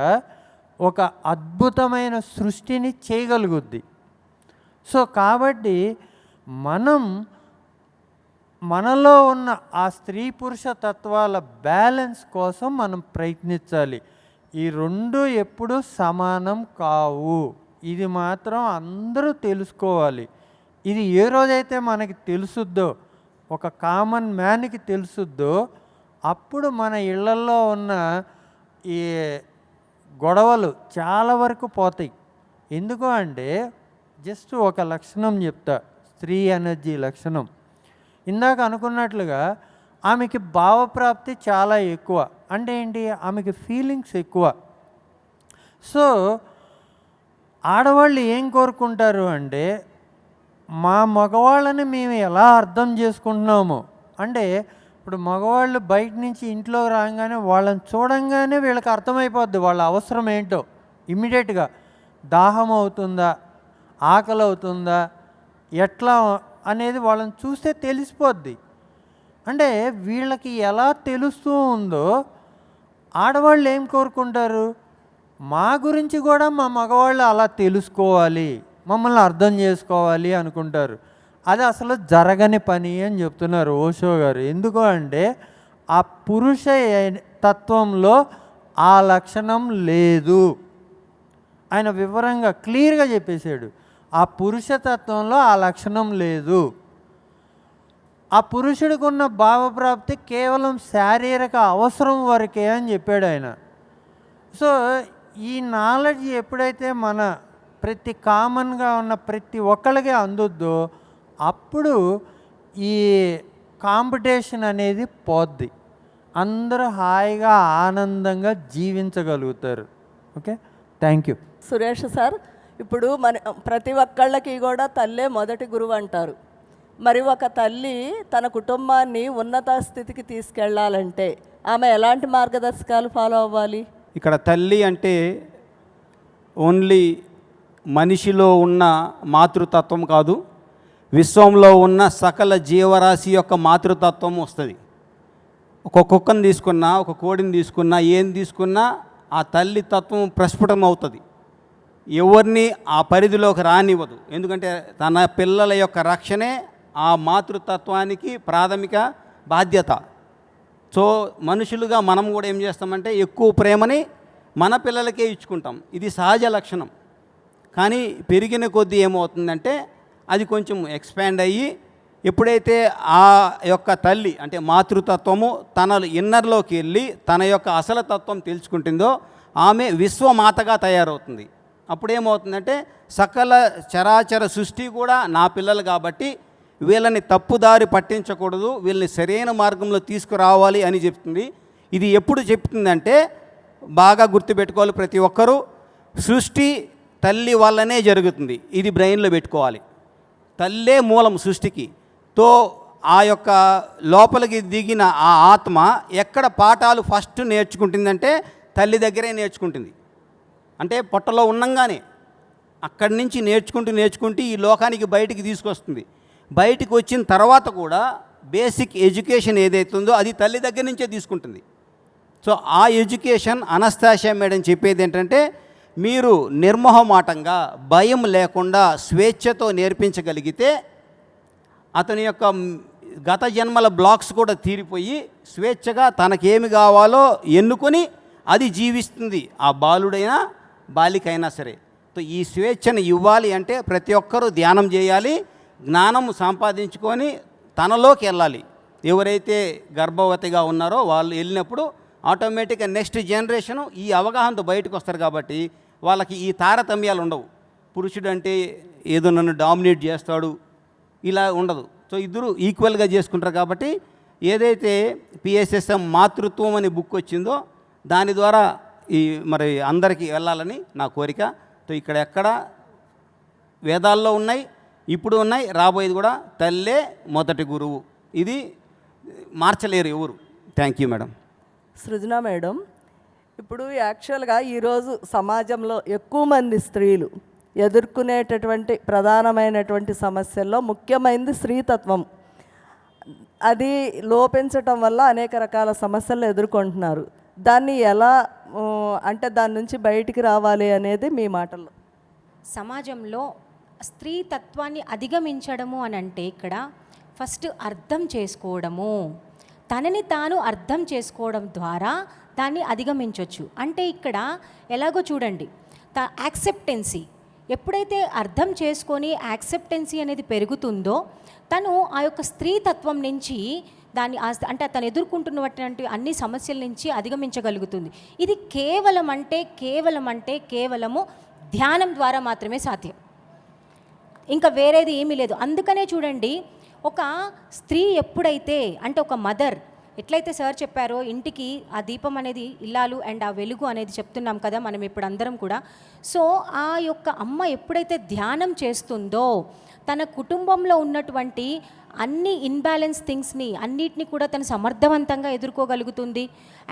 ఒక అద్భుతమైన సృష్టిని చేయగలుగుద్ది. సో కాబట్టి మనం మనలో ఉన్న ఆ స్త్రీ పురుష తత్వాల బ్యాలెన్స్ కోసం మనం ప్రయత్నించాలి. ఈ రెండు ఎప్పుడూ సమానం కావు. ఇది మాత్రం అందరూ తెలుసుకోవాలి. ఇది ఏ రోజైతే మనకి తెలుసుద్దో, ఒక కామన్ మ్యాన్కి తెలుసుద్దో, అప్పుడు మన ఇళ్లల్లో ఉన్న ఈ గొడవలు చాలా వరకు పోతాయి. ఎందుకు అంటే జస్ట్ ఒక లక్షణం చెప్తా, స్త్రీ ఎనర్జీ లక్షణం. ఇందాక అనుకున్నట్లుగా ఆమెకి భావప్రాప్తి చాలా ఎక్కువ. అంటే ఏంటి, ఆమెకి ఫీలింగ్స్ ఎక్కువ. సో ఆడవాళ్ళు ఏం కోరుకుంటారు అంటే, మా మగవాళ్ళని మేము ఎలా అర్థం చేసుకుంటున్నామో, అంటే ఇప్పుడు మగవాళ్ళు బయట నుంచి ఇంట్లో రాగానే వాళ్ళని చూడంగానే వీళ్ళకి అర్థమైపోద్ది వాళ్ళ అవసరం ఏంటో. ఇమ్మీడియట్గా దాహం అవుతుందా, ఆకలి అవుతుందా, ఎట్లా అనేది వాళ్ళని చూస్తే తెలిసిపోద్ది. అంటే వీళ్ళకి ఎలా తెలుస్తూ ఉందో ఆడవాళ్ళు ఏం కోరుకుంటారు, మా గురించి కూడా మా మగవాళ్ళు అలా తెలుసుకోవాలి, మమ్మల్ని అర్థం చేసుకోవాలి అనుకుంటారు. అది అసలు జరగని పని అని చెప్తున్నారు ఓషో గారు. ఎందుకు అంటే ఆ పురుష తత్వంలో ఆ లక్షణం లేదు. ఆయన వివరంగా క్లియర్గా చెప్పేశాడు, ఆ పురుషతత్వంలో ఆ లక్షణం లేదు. ఆ పురుషుడికి ఉన్న భావప్రాప్తి కేవలం శారీరక అవసరం వరకే అని చెప్పాడు ఆయన. సో ఈ నాలెడ్జ్ ఎప్పుడైతే మన ప్రతి కామన్గా ఉన్న ప్రతి ఒక్కళ్ళకి అందుద్దో, అప్పుడు ఈ కాంపిటీషన్ అనేది పోద్ది. అందరూ హాయిగా ఆనందంగా జీవించగలుగుతారు. Okay, thank you. Suresh sir, ఇప్పుడు ప్రతి ఒక్కళ్ళకి కూడా తల్లే మొదటి గురువు అంటారు. మరి ఒక తల్లి తన కుటుంబాన్ని ఉన్నత స్థితికి తీసుకెళ్ళాలంటే ఆమె ఎలాంటి మార్గదర్శకాలు ఫాలో అవ్వాలి? ఇక్కడ తల్లి అంటే ఓన్లీ మనిషిలో ఉన్న మాతృతత్వం కాదు, విశ్వంలో ఉన్న సకల జీవరాశి యొక్క మాతృతత్వం వస్తుంది. ఒక కుక్కను తీసుకున్నా, ఒక కోడిని తీసుకున్నా, ఏం తీసుకున్నా ఆ తల్లి తత్వం ప్రస్ఫుటం అవుతుంది. ఎవరిని ఆ పరిధిలోకి రానివ్వదు. ఎందుకంటే తన పిల్లల యొక్క రక్షణే ఆ మాతృతత్వానికి ప్రాథమిక బాధ్యత. సో మనుషులుగా మనం కూడా ఏం చేస్తామంటే ఎక్కువ ప్రేమని మన పిల్లలకే ఇచ్చుకుంటాం. ఇది సహజ లక్షణం. కానీ పెరిగిన కొద్దీ ఏమవుతుందంటే అది కొంచెం ఎక్స్పాండ్ అయ్యి ఎప్పుడైతే ఆ యొక్క తల్లి అంటే మాతృతత్వము తన ఇన్నర్లోకి వెళ్ళి తన యొక్క అసలు తత్వం తెలుసుకుంటుందో ఆమె విశ్వమాతగా తయారవుతుంది. అప్పుడేమవుతుందంటే సకల చరాచర సృష్టి కూడా నా పిల్లలు కాబట్టి వీళ్ళని తప్పుదారి పట్టించకూడదు, వీళ్ళని సరైన మార్గంలో తీసుకురావాలి అని చెప్తుంది. ఇది ఎప్పుడు చెప్తుందంటే బాగా గుర్తుపెట్టుకోవాలి ప్రతి ఒక్కరూ, సృష్టి తల్లి వల్లనే జరుగుతుంది. ఇది బ్రెయిన్లో పెట్టుకోవాలి. తల్లే మూలం సృష్టికి. తో ఆ యొక్క లోపలికి దిగిన ఆ ఆత్మ ఎక్కడ పాఠాలు ఫస్ట్ నేర్చుకుంటుందంటే తల్లి దగ్గరే నేర్చుకుంటుంది. అంటే పొట్టలో ఉండంగానే అక్కడి నుంచి నేర్చుకుంటూ ఈ లోకానికి బయటికి తీసుకొస్తుంది. బయటికి వచ్చిన తర్వాత కూడా బేసిక్ ఎడ్యుకేషన్ ఏదైతుందో అది తల్లి దగ్గర నుంచే తీసుకుంటుంది. సో ఆ ఎడ్యుకేషన్ అనస్తాషియా మేడం చెప్పేది ఏంటంటే, మీరు నిర్మోహమాటంగా భయం లేకుండా స్వేచ్ఛతో నేర్పించగలిగితే అతని యొక్క గత జన్మల బ్లాక్స్ కూడా తీరిపోయి స్వేచ్ఛగా తనకేమి కావాలో ఎన్నుకొని అది జీవిస్తుంది, ఆ బాలుడైనా బాలికైనా సరే. సో ఈ స్వేచ్ఛను ఇవ్వాలి అంటే ప్రతి ఒక్కరూ ధ్యానం చేయాలి, జ్ఞానం సంపాదించుకొని తనలోకి వెళ్ళాలి. ఎవరైతే గర్భవతిగా ఉన్నారో వాళ్ళు వెళ్ళినప్పుడు ఆటోమేటిక్గా నెక్స్ట్ జనరేషను ఈ అవగాహనతో బయటకు వస్తారు. కాబట్టి వాళ్ళకి ఈ తారతమ్యాలు ఉండవు. పురుషుడు అంటే ఏదో నన్ను డామినేట్ చేస్తాడు ఇలా ఉండదు. సో ఇద్దరు ఈక్వల్గా చేసుకుంటారు. కాబట్టి ఏదైతే పిఎస్ఎస్ఎం మాతృత్వం అనే బుక్ వచ్చిందో దాని ద్వారా ఈ మరి అందరికీ వెళ్ళాలని నా కోరిక. సో ఇక్కడ ఎక్కడ వేదాల్లో ఉన్నాయి, ఇప్పుడు ఉన్నాయి, రాబోయేది కూడా తల్లే మొదటి గురువు. ఇది మార్చలేరు ఎవరు. Thank you madam. Srujana madam, ఇప్పుడు యాక్చువల్గా ఈరోజు సమాజంలో ఎక్కువ మంది స్త్రీలు ఎదుర్కొనేటటువంటి ప్రధానమైనటువంటి సమస్యల్లో ముఖ్యమైనది స్త్రీతత్వం. అది లోపించటం వల్ల అనేక రకాల సమస్యలు ఎదుర్కొంటున్నారు. దాన్ని ఎలా అంటే దాని నుంచి బయటికి రావాలి అనేది మీ మాటల్లో. సమాజంలో స్త్రీ తత్వాన్ని అధిగమించడము అని అంటే ఇక్కడ ఫస్ట్ అర్థం చేసుకోవడము, తనని తాను అర్థం చేసుకోవడం ద్వారా దాన్ని అధిగమించవచ్చు. అంటే ఇక్కడ ఎలాగో చూడండి, యాక్సెప్టెన్సీ ఎప్పుడైతే అర్థం చేసుకొని యాక్సెప్టెన్సీ అనేది పెరుగుతుందో తను ఆ యొక్క స్త్రీ తత్వం నుంచి దాన్ని అంటే తను ఎదుర్కొంటున్నటువంటి అన్ని సమస్యల నుంచి అధిగమించగలుగుతుంది. ఇది కేవలము ధ్యానం ద్వారా మాత్రమే సాధ్యం, ఇంకా వేరేది ఏమీ లేదు. అందుకనే చూడండి, ఒక స్త్రీ ఎప్పుడైతే అంటే ఒక మదర్ ఎట్లయితే సార్ చెప్పారో ఇంటికి ఆ దీపం అనేది ఇల్లాలు అండ్ ఆ వెలుగు అనేది చెప్తున్నాం కదా మనం ఇప్పుడు అందరం కూడా. సో ఆ యొక్క అమ్మ ఎప్పుడైతే ధ్యానం చేస్తుందో తన కుటుంబంలో ఉన్నటువంటి అన్ని ఇన్బ్యాలెన్స్ థింగ్స్ని అన్నిటిని కూడా తను సమర్థవంతంగా ఎదుర్కోగలుగుతుంది.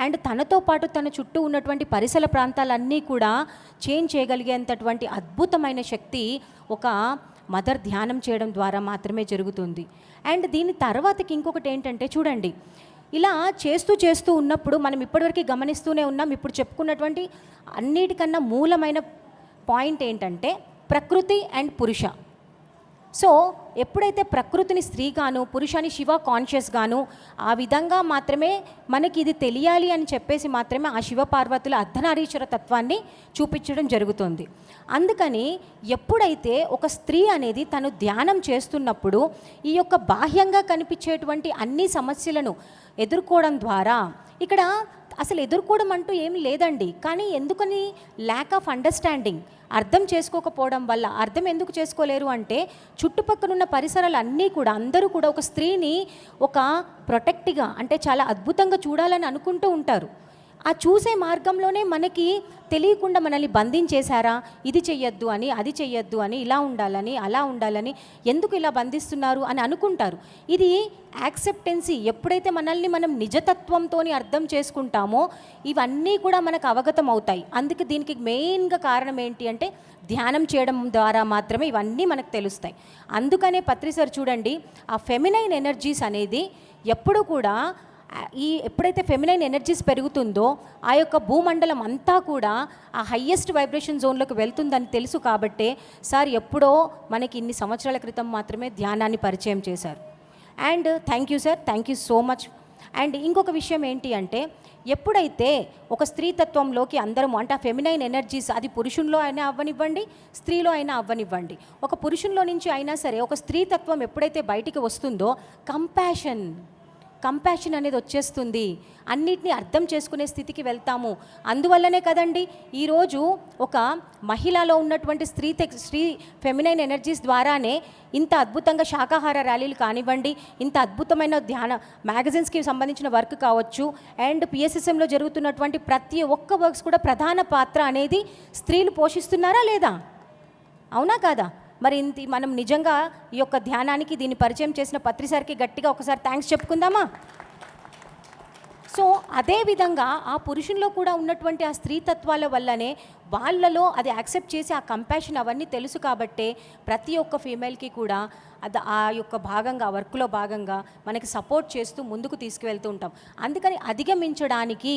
అండ్ తనతో పాటు తన చుట్టూ ఉన్నటువంటి పరిసర ప్రాంతాలన్నీ కూడా చేంజ్ చేయగలిగేంతటువంటి అద్భుతమైన శక్తి ఒక మదర్ ధ్యానం చేయడం ద్వారా మాత్రమే జరుగుతుంది. అండ్ దీని తర్వాతకి ఇంకొకటి ఏంటంటే చూడండి, ఇలా చేస్తూ ఉన్నప్పుడు మనం ఇప్పటివరకు గమనిస్తూనే ఉన్నాం. ఇప్పుడు చెప్పుకున్నటువంటి అన్నిటికన్నా మూలమైన పాయింట్ ఏంటంటే ప్రకృతి అండ్ పురుష. సో ఎప్పుడైతే ప్రకృతిని స్త్రీగాను పురుషాన్ని శివ కాన్షియస్గాను ఆ విధంగా మాత్రమే మనకి ఇది తెలియాలి అని చెప్పేసి మాత్రమే ఆ శివ పార్వతుల అర్ధనారీశ్వర తత్వాన్ని చూపించడం జరుగుతుంది. అందుకని ఎప్పుడైతే ఒక స్త్రీ అనేది తను ధ్యానం చేస్తున్నప్పుడు ఈ యొక్క బాహ్యంగా కనిపించేటువంటి అన్ని సమస్యలను ఎదుర్కోవడం ద్వారా, ఇక్కడ అసలు ఎదుర్కోవడం అంటూ ఏమి లేదండి, కానీ ఎందుకని ల్యాక్ ఆఫ్ అండర్స్టాండింగ్, అర్థం చేసుకోకపోవడం వల్ల. అర్థం ఎందుకు చేసుకోలేరు అంటే చుట్టుపక్కల ఉన్న పరిసరాలు అన్నీ కూడా అందరూ కూడా ఒక స్త్రీని ఒక ప్రొటెక్ట్గా అంటే చాలా అద్భుతంగా చూడాలని అనుకుంటూ ఉంటారు. ఆ చూసే మార్గంలోనే మనకి తెలియకుండా మనల్ని బంధించేశారా, ఇది చెయ్యొద్దు అని, అది చెయ్యొద్దు అని, ఇలా ఉండాలని, అలా ఉండాలని, ఎందుకు ఇలా బంధిస్తున్నారు అని అనుకుంటారు. ఇది యాక్సెప్టెన్సీ. ఎప్పుడైతే మనల్ని మనం నిజతత్వంతో అర్థం చేసుకుంటామో ఇవన్నీ కూడా మనకు అవగతం అవుతాయి. అందుకే దీనికి మెయిన్గా కారణం ఏంటి అంటే ధ్యానం చేయడం ద్వారా మాత్రమే ఇవన్నీ మనకు తెలుస్తాయి. అందుకనే పత్రి సార్ చూడండి, ఆ ఫెమినైన్ ఎనర్జీస్ అనేది ఎప్పుడు కూడా ఎప్పుడైతే ఫెమినైన్ ఎనర్జీస్ పెరుగుతుందో ఆ యొక్క భూమండలం అంతా కూడా ఆ హయ్యెస్ట్ వైబ్రేషన్ జోన్లోకి వెళ్తుందని తెలుసు. కాబట్టే సార్ ఎప్పుడో మనకి ఇన్ని సంవత్సరాల క్రితం మాత్రమే ధ్యానాన్ని పరిచయం చేశారు. And thank you sir, thank you so much. And ఇంకొక విషయం ఏంటి అంటే ఎప్పుడైతే ఒక స్త్రీతత్వంలోకి అందరము అంటే ఆ ఫెమినైన్ ఎనర్జీస్ అది పురుషుల్లో అయినా అవ్వనివ్వండి, స్త్రీలో అయినా అవ్వనివ్వండి, ఒక పురుషుల్లో నుంచి అయినా సరే ఒక స్త్రీతత్వం ఎప్పుడైతే బయటికి వస్తుందో కంపాషన్ అనేది వచ్చేస్తుంది, అన్నిటినీ అర్థం చేసుకునే స్థితికి వెళ్తాము. అందువల్లనే కదండి ఈరోజు ఒక మహిళలో ఉన్నటువంటి స్త్రీ ఫెమినైన్ ఎనర్జీస్ ద్వారానే ఇంత అద్భుతంగా శాకాహార ర్యాలీలు కానివ్వండి, ఇంత అద్భుతమైన ధ్యాన మ్యాగజైన్స్కి సంబంధించిన వర్క్ కావచ్చు, అండ్ పిఎస్ఎస్ఎంలో జరుగుతున్నటువంటి ప్రతి ఒక్క వర్క్స్ కూడా ప్రధాన పాత్ర అనేది స్త్రీలు పోషిస్తున్నారా లేదా? అవునా కాదా? మరి మనం నిజంగా ఈ యొక్క ధ్యానానికి దీన్ని పరిచయం చేసిన పత్రి సార్కి గట్టిగా ఒకసారి థ్యాంక్స్ చెప్పుకుందామా? సో అదేవిధంగా ఆ పురుషుల్లో కూడా ఉన్నటువంటి ఆ స్త్రీతత్వాల వల్లనే వాళ్ళలో అది యాక్సెప్ట్ చేసి ఆ కంపాషన్ అవన్నీ తెలుసు. కాబట్టే ప్రతి ఒక్క ఫీమేల్కి కూడా అది ఆ యొక్క భాగంగా వర్క్లో భాగంగా మనకి సపోర్ట్ చేస్తూ ముందుకు తీసుకువెళ్తూ ఉంటాం. అందుకని అధిగమించడానికి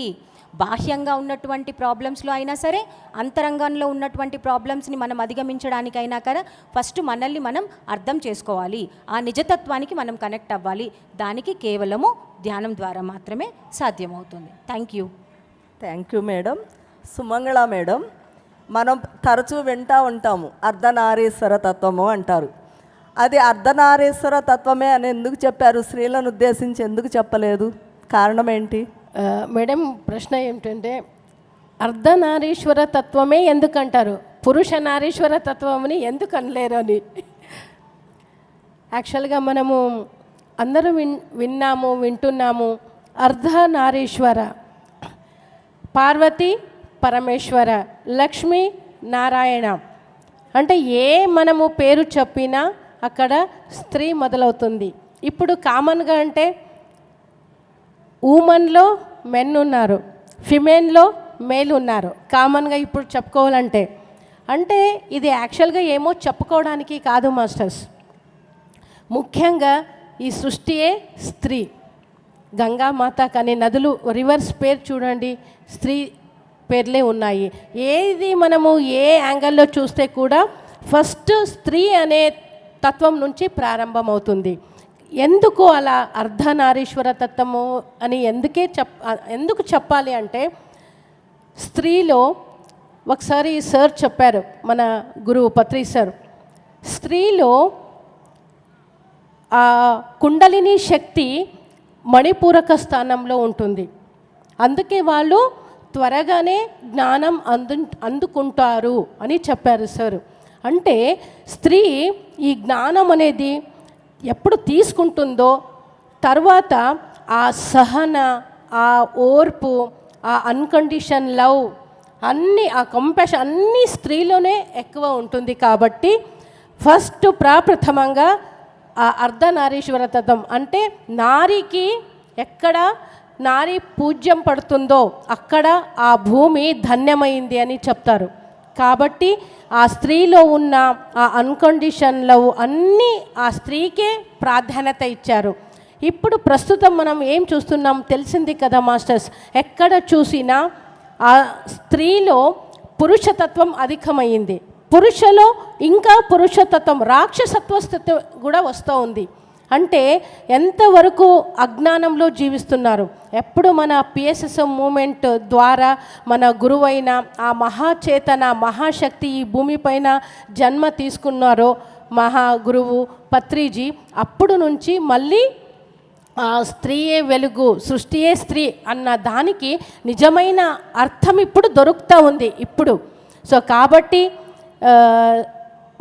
బాహ్యంగా ఉన్నటువంటి ప్రాబ్లమ్స్లో అయినా సరే, అంతరంగంలో ఉన్నటువంటి ప్రాబ్లమ్స్ని మనం అధిగమించడానికైనా కదా ఫస్ట్ మనల్ని మనం అర్థం చేసుకోవాలి, ఆ నిజతత్వానికి మనం కనెక్ట్ అవ్వాలి. దానికి కేవలము ధ్యానం ద్వారా మాత్రమే సాధ్యమవుతుంది. Thank you madam. Sumangala madam, మనం తరచూ వింటూ ఉంటాము అర్ధనారీశ్వర తత్వము అంటారు. అది అర్ధనారీశ్వర తత్వమే అని ఎందుకు చెప్పారు? స్త్రీలను ఉద్దేశించి ఎందుకు చెప్పలేదు? కారణం ఏంటి? మేడం ప్రశ్న ఏమిటంటే అర్ధనారీశ్వర తత్వమే ఎందుకంటారు, పురుష నారీశ్వర తత్వమని ఎందుకు అనలేరు అని. యాక్చువల్గా మనము అందరూ వింటున్నాము అర్ధనారీశ్వర, పార్వతి పరమేశ్వర, లక్ష్మీ నారాయణ అంటే ఏ మనము పేరు చెప్పినా అక్కడ స్త్రీ మొదలవుతుంది. ఇప్పుడు కామన్గా అంటే ఉమెన్లో మెన్ ఉన్నారు, ఫిమేన్లో మేల్ ఉన్నారు కామన్గా ఇప్పుడు చెప్పుకోవాలంటే. అంటే ఇది యాక్చువల్గా ఏమో చెప్పుకోవడానికి కాదు మాస్టర్స్, ముఖ్యంగా ఈ సృష్టియే స్త్రీ. గంగామాత కానీ నదులు రివర్స్ పేరు చూడండి, స్త్రీ పేర్లే ఉన్నాయి. ఏది మనము ఏ యాంగిల్లో చూస్తే కూడా ఫస్ట్ స్త్రీ అనే తత్వం నుంచి ప్రారంభమవుతుంది. ఎందుకు అలా అర్ధనారీశ్వర తత్వము అని ఎందుకు చెప్పాలి అంటే, స్త్రీలో ఒకసారి సార్ చెప్పారు, మన గురువు పత్రి సార్, స్త్రీలో ఆ కుండలిని శక్తి మణిపూరక స్థానంలో ఉంటుంది. అందుకే వాళ్ళు త్వరగానే జ్ఞానం అందుకుంటారు అని చెప్పారు సార్. అంటే స్త్రీ ఈ జ్ఞానం అనేది ఎప్పుడు తీసుకుంటుందో తర్వాత ఆ సహన, ఆ ఓర్పు, ఆ అన్కండిషన్ లవ్ అన్నీ, ఆ కంపాషన్ అన్నీ స్త్రీలోనే ఎక్కువ ఉంటుంది. కాబట్టి ఫస్ట్ ప్రప్రథమంగా ఆ అర్ధనారీశ్వర తత్వం అంటే నారికి ఎక్కడ నారీ పూజ్యం పడుతుందో అక్కడ ఆ భూమి ధన్యమైంది అని చెప్తారు. కాబట్టి ఆ స్త్రీలో ఉన్న ఆ అన్కండిషన్ లవ్ అన్నీ ఆ స్త్రీకే ప్రాధాన్యత ఇచ్చారు. ఇప్పుడు ప్రస్తుతం మనం ఏం చూస్తున్నాం తెలిసింది కదా మాస్టర్స్, ఎక్కడ చూసినా ఆ స్త్రీలో పురుషతత్వం అధికమైంది. పురుషలో ఇంకా పురుషతత్వం, రాక్షసత్వస్థితి కూడా వస్తూ ఉంది. అంటే ఎంతవరకు అజ్ఞానంలో జీవిస్తున్నారు. ఎప్పుడు మన పిఎస్ఎస్ఎం మూమెంట్ ద్వారా మన గురువైన ఆ మహాచేతన మహాశక్తి ఈ భూమిపైన జన్మ తీసుకున్నారో మహా గురువు పత్రిజీ, అప్పుడు నుంచి మళ్ళీ స్త్రీయే వెలుగు, సృష్టియే స్త్రీ అన్న దానికి నిజమైన అర్థం ఇప్పుడు దొరుకుతూ ఉంది ఇప్పుడు. సో కాబట్టి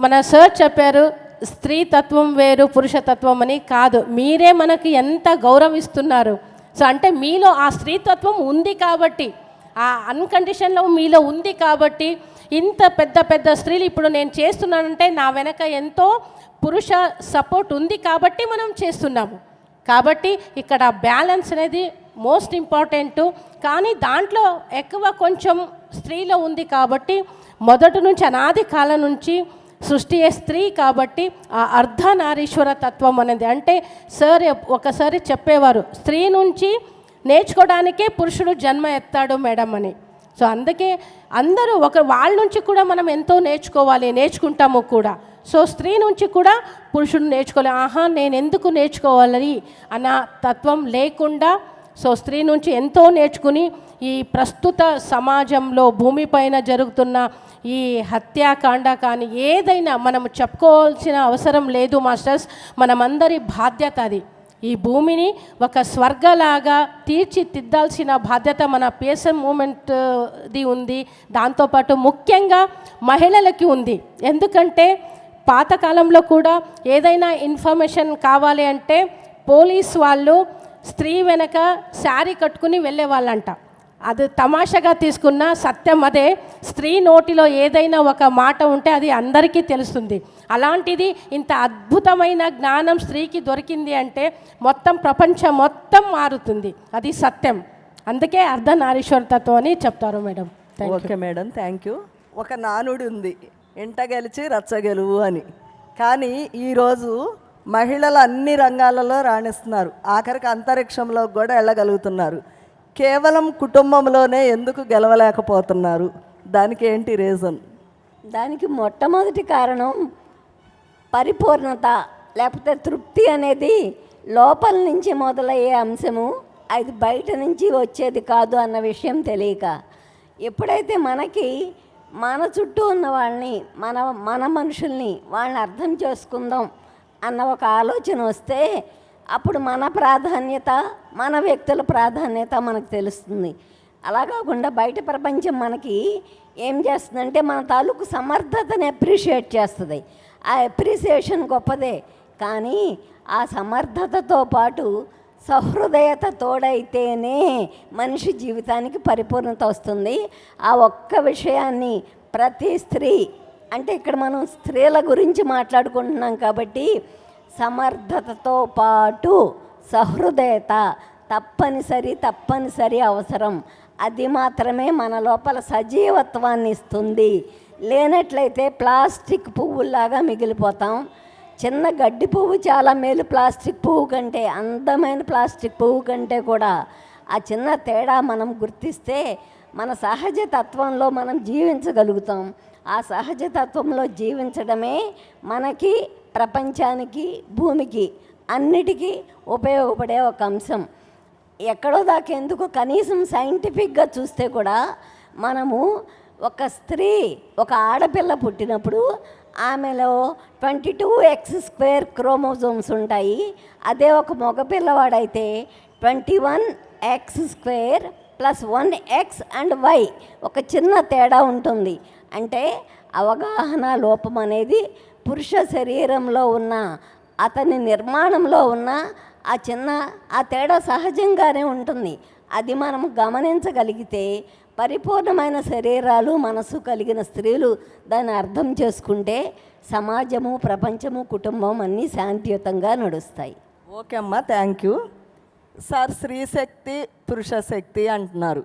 మన సార్ చెప్పారు స్త్రీ తత్వం వేరు పురుషతత్వం అని. కాదు, మీరే మనకి ఎంత గౌరవిస్తున్నారు. సో అంటే మీలో ఆ స్త్రీతత్వం ఉంది కాబట్టి, ఆ అన్కండిషన్లో మీలో ఉంది కాబట్టి ఇంత పెద్ద పెద్ద స్త్రీలు ఇప్పుడు నేను చేస్తున్నానంటే నా వెనక ఎంతో పురుష సపోర్ట్ ఉంది కాబట్టి మనం చేస్తున్నాము. కాబట్టి ఇక్కడ బ్యాలెన్స్ అనేది మోస్ట్ ఇంపార్టెంట్. కానీ దాంట్లో ఎక్కువ కొంచెం స్త్రీలో ఉంది కాబట్టి మొదటి నుంచి అనాది కాలం నుంచి సృష్టియే స్త్రీ కాబట్టి ఆ అర్ధనారీశ్వర తత్వం అనేది అంటే సార్ ఒకసారి చెప్పేవారు, స్త్రీ నుంచి నేర్చుకోవడానికే పురుషుడు జన్మ ఎత్తాడు మేడం అని. సో అందుకే అందరూ వాళ్ళ నుంచి కూడా మనం ఎంతో నేర్చుకుంటాము కూడా. సో స్త్రీ నుంచి కూడా పురుషుడు నేర్చుకోవాలి. నేను ఎందుకు నేర్చుకోవాలి అన్న తత్వం లేకుండా సో స్త్రీ నుంచి ఎంతో నేర్చుకుని ఈ ప్రస్తుత సమాజంలో భూమిపైన జరుగుతున్న ఈ హత్యాకాండ కానీ ఏదైనా మనం చెప్పుకోవాల్సిన అవసరం లేదు మాస్టర్స్. మనమందరి బాధ్యత అది. ఈ భూమిని ఒక స్వర్గలాగా తీర్చిదిద్దాల్సిన బాధ్యత మన పిఎస్ఎం మూమెంట్ది ఉంది. దాంతోపాటు ముఖ్యంగా మహిళలకి ఉంది. ఎందుకంటే పాతకాలంలో కూడా ఏదైనా ఇన్ఫర్మేషన్ కావాలి అంటే పోలీస్ వాళ్ళు స్త్రీ వెనక శారీ కట్టుకుని వెళ్ళేవాళ్ళంట. అది తమాషాగా తీసుకున్న సత్యం అదే. స్త్రీ నోటిలో ఏదైనా ఒక మాట ఉంటే అది అందరికీ తెలుస్తుంది. అలాంటిది ఇంత అద్భుతమైన జ్ఞానం స్త్రీకి దొరికింది అంటే మొత్తం ప్రపంచం మొత్తం మారుతుంది. అది సత్యం. అందుకే అర్ధనారీశ్వర తత్వం అని చెప్తారు madam. Okay madam, thank you. ఒక నానుడి ఉంది, ఎంట గెలిచి రచ్చగెలువు అని. కానీ ఈరోజు మహిళలు అన్ని రంగాలలో రాణిస్తున్నారు. ఆఖరికి అంతరిక్షంలో కూడా వెళ్ళగలుగుతున్నారు. కేవలం కుటుంబంలోనే ఎందుకు గెలవలేకపోతున్నారు? దానికి ఏంటి రీజన్? దానికి మొట్టమొదటి కారణం పరిపూర్ణత లేకపోతే తృప్తి అనేది లోపల నుంచి మొదలయ్యే అంశము, అది బయట నుంచి వచ్చేది కాదు అన్న విషయం తెలియక, ఎప్పుడైతే మనకి మన చుట్టూ ఉన్న వాళ్ళని మన మనుషుల్ని వాళ్ళని అర్థం చేసుకుందాం అన్న ఒక ఆలోచన వస్తే అప్పుడు మన ప్రాధాన్యత, మన వ్యక్తుల ప్రాధాన్యత మనకు తెలుస్తుంది. అలా కాకుండా బయట ప్రపంచం మనకి ఏం చేస్తుందంటే మన తాలూకు సమర్థతని అప్రిషియేట్ చేస్తుంది. ఆ అప్రిసియేషన్ గొప్పదే, కానీ ఆ సమర్థతతో పాటు సహృదయత తోడైతేనే మనిషి జీవితానికి పరిపూర్ణత వస్తుంది. ఆ ఒక్క విషయాన్ని ప్రతి స్త్రీ, అంటే ఇక్కడ మనం స్త్రీల గురించి మాట్లాడుకుంటున్నాం కాబట్టి సమర్థతతో పాటు సహృదయత తప్పనిసరి అవసరం. అది మాత్రమే మన లోపల సజీవత్వాన్ని ఇస్తుంది. లేనట్లయితే ప్లాస్టిక్ పువ్వులాగా మిగిలిపోతాం. చిన్న గడ్డి పువ్వు చాలా మేలు ప్లాస్టిక్ పువ్వు కంటే, అందమైన ప్లాస్టిక్ పువ్వు కంటే కూడా. ఆ చిన్న తేడా మనం గుర్తిస్తే మన సహజ తత్వంలో మనం జీవించగలుగుతాం. ఆ సహజతత్వంలో జీవించడమే మనకి, ప్రపంచానికి, భూమికి అన్నిటికీ ఉపయోగపడే ఒక అంశం. ఎక్కడో దాకెందుకు, కనీసం సైంటిఫిక్గా చూస్తే కూడా మనము ఒక స్త్రీ, ఒక ఆడపిల్ల పుట్టినప్పుడు ఆమెలో 22X² క్రోమోజోమ్స్ ఉంటాయి. అదే ఒక మగపిల్లవాడైతే 21X² + 1X అండ్ Y, ఒక చిన్న తేడా ఉంటుంది. అంటే అవగాహన లోపం అనేది పురుష శరీరంలో ఉన్న, అతని నిర్మాణంలో ఉన్న ఆ తేడా సహజంగానే ఉంటుంది. అది మనం గమనించగలిగితే పరిపూర్ణమైన శరీరాలు, మనసు కలిగిన స్త్రీలు దాన్ని అర్థం చేసుకుంటే సమాజము, ప్రపంచము, కుటుంబం అన్నీ శాంతియుతంగా నడుస్తాయి. ఓకే అమ్మా, థ్యాంక్ యూ సార్. స్త్రీశక్తి, పురుష శక్తి అంటున్నారు.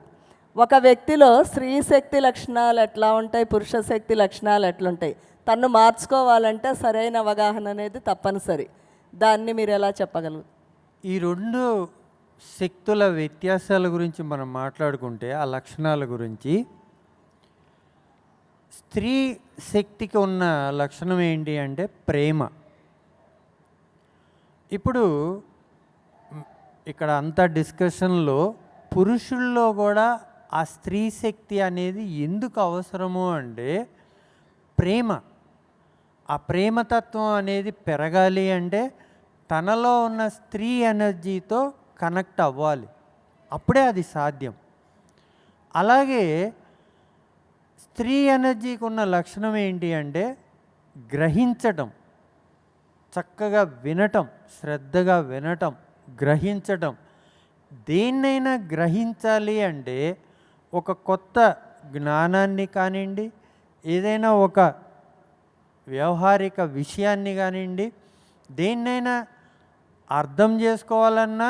ఒక వ్యక్తిలో స్త్రీ శక్తి లక్షణాలు ఎట్లా ఉంటాయి, పురుష శక్తి లక్షణాలు ఎట్లుంటాయి? తను మార్చుకోవాలంటే సరైన అవగాహన అనేది తప్పనిసరి. దాన్ని మీరు ఎలా చెప్పగలరు? ఈ రెండు శక్తుల వ్యత్యాసాల గురించి మనం మాట్లాడుకుంటే, ఆ లక్షణాల గురించి, స్త్రీ శక్తికి ఉన్న లక్షణం ఏంటి అంటే ప్రేమ. ఇప్పుడు ఇక్కడ అంత డిస్కషన్లో పురుషుల్లో కూడా ఆ స్త్రీ శక్తి అనేది ఎందుకు అవసరము అంటే ప్రేమ. ఆ ప్రేమతత్వం అనేది పెరగాలి అంటే తనలో ఉన్న స్త్రీ ఎనర్జీతో కనెక్ట్ అవ్వాలి, అప్పుడే అది సాధ్యం. అలాగే స్త్రీ ఎనర్జీకి ఉన్న లక్షణం ఏంటి అంటే గ్రహించటం, చక్కగా వినటం, శ్రద్ధగా వినటం, గ్రహించటం. దేన్నైనా గ్రహించాలి అంటే ఒక కొత్త జ్ఞానాన్ని కానివ్వండి, ఏదైనా ఒక వ్యవహారిక విషయాన్ని కానివ్వండి, దేన్నైనా అర్థం చేసుకోవాలన్నా,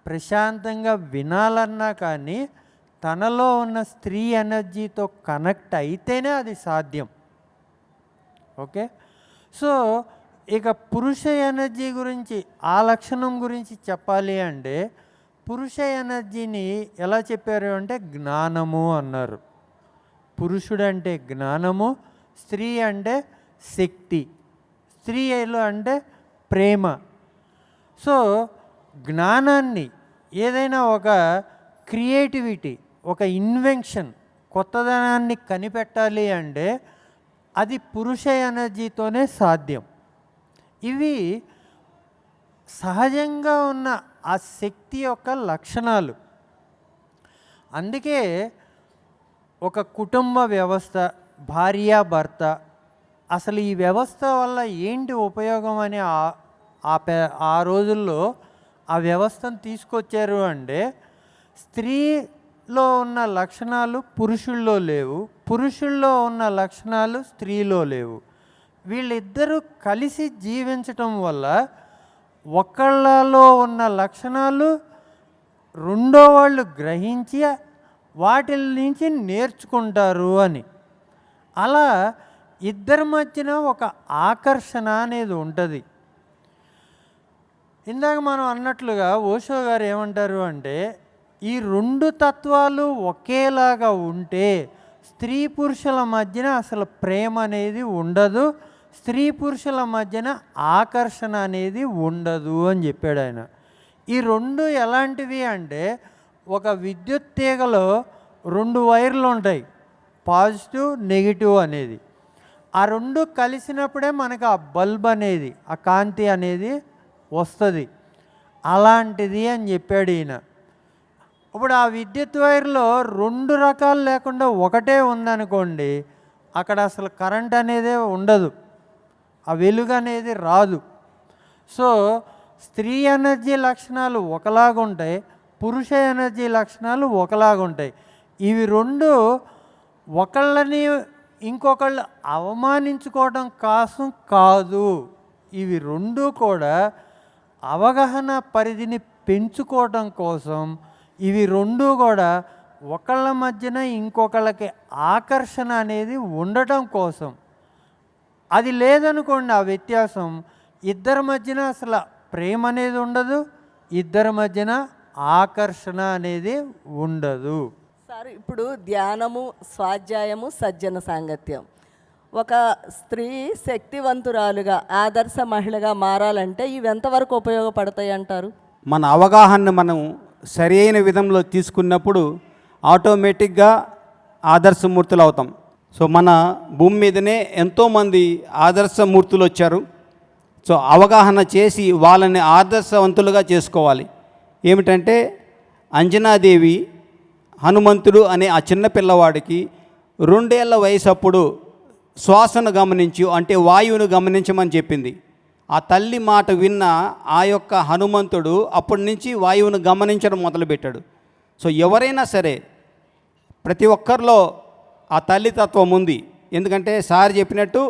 ప్రశాంతంగా వినాలన్నా కానీ తనలో ఉన్న స్త్రీ ఎనర్జీతో కనెక్ట్ అయితేనే అది సాధ్యం. ఓకే, సో ఇక పురుష ఎనర్జీ గురించి, ఆ లక్షణం గురించి చెప్పాలి అంటే పురుష ఎనర్జీని ఎలా చెప్పారు అంటే జ్ఞానము అన్నారు. పురుషుడు అంటే జ్ఞానము, స్త్రీ అంటే శక్తి, స్త్రీలు అంటే ప్రేమ. సో జ్ఞానాన్ని, ఏదైనా ఒక క్రియేటివిటీ, ఒక ఇన్వెన్షన్, కొత్తదనాన్ని కనిపెట్టాలి అంటే అది పురుష ఎనర్జీతోనే సాధ్యం. ఇవి సహజంగా ఉన్న ఆ శక్తి యొక్క లక్షణాలు. అందుకే ఒక కుటుంబ వ్యవస్థ, భార్యాభర్త, అసలు ఈ వ్యవస్థ వల్ల ఏంటి ఉపయోగం అని ఆ రోజుల్లో ఆ వ్యవస్థను తీసుకొచ్చారు అంటే స్త్రీలో ఉన్న లక్షణాలు పురుషుల్లో లేవు, పురుషుల్లో ఉన్న లక్షణాలు స్త్రీలో లేవు. వీళ్ళిద్దరూ కలిసి జీవించటం వల్ల ఒకళ్ళలో ఉన్న లక్షణాలు రెండో వాళ్ళు గ్రహించి వాటి నుంచి నేర్చుకుంటారు అని. అలా ఇద్దరి మధ్యన ఒక ఆకర్షణ అనేది ఉంటుంది. ఇందాక మనం అన్నట్లుగా ఓషో గారు ఏమంటారు అంటే ఈ రెండు తత్వాలు ఒకేలాగా ఉంటే స్త్రీ పురుషుల మధ్యన అసలు ప్రేమ అనేది ఉండదు, స్త్రీ పురుషుల మధ్యన ఆకర్షణ అనేది ఉండదు అని చెప్పాడు ఆయన. ఈ రెండు ఎలాంటివి అంటే ఒక విద్యుత్ తీగలో రెండు వైర్లు ఉంటాయి, పాజిటివ్ నెగిటివ్ అనేది. ఆ రెండు కలిసినప్పుడే మనకు ఆ బల్బ్ అనేది, ఆ కాంతి అనేది వస్తుంది. అలాంటిది అని చెప్పాడు ఈయన. ఇప్పుడు ఆ విద్యుత్ వైర్లో రెండు రకాలు లేకుండా ఒకటే ఉందనుకోండి, అక్కడ అసలు కరెంట్ అనేదే ఉండదు, ఆ వెలుగు అనేది రాదు. సో స్త్రీ ఎనర్జీ లక్షణాలు ఒకలాగుంటాయి, పురుష ఎనర్జీ లక్షణాలు ఒకలాగుంటాయి. ఇవి రెండు ఒకళ్ళని ఇంకొకళ్ళు అవమానించుకోవడం కోసం కాదు, ఇవి రెండు కూడా అవగాహన పరిధిని పెంచుకోవడం కోసం, ఇవి రెండు కూడా ఒకళ్ళ మధ్యన ఇంకొకళ్ళకి ఆకర్షణ అనేది ఉండటం కోసం. అది లేదనుకోండి ఆ వ్యత్యాసం, ఇద్దరి మధ్యన అసలు ప్రేమ అనేది ఉండదు, ఇద్దరి మధ్యన ఆకర్షణ అనేది ఉండదు. సార్, ఇప్పుడు ధ్యానము, స్వాధ్యాయము, సజ్జన సాంగత్యం ఒక స్త్రీ శక్తివంతురాలుగా ఆదర్శ మహిళగా మారాలంటే ఇవి ఎంతవరకు ఉపయోగపడతాయి అంటారు? మన అవగాహనను మనం సరైన విధంలో తీసుకున్నప్పుడు ఆటోమేటిక్గా ఆదర్శమూర్తులు అవుతాం. సో మన భూమి మీదనే ఎంతోమంది ఆదర్శమూర్తులు వచ్చారు. సో అవగాహన చేసి వాళ్ళని ఆదర్శవంతులుగా చేసుకోవాలి. ఏమిటంటే అంజనాదేవి హనుమంతుడు అనే ఆ చిన్న పిల్లవాడికి 2 ఏళ్ల వయసు అప్పుడు శ్వాసను గమనించు అంటే వాయువును గమనించమని చెప్పింది. ఆ తల్లి మాట విన్న ఆ యొక్క హనుమంతుడు అప్పటి నుంచి వాయువును గమనించడం మొదలుపెట్టాడు. సో ఎవరైనా సరే ప్రతి ఒక్కరిలో ఆ తల్లితత్వం ఉంది. ఎందుకంటే సార్ చెప్పినట్టు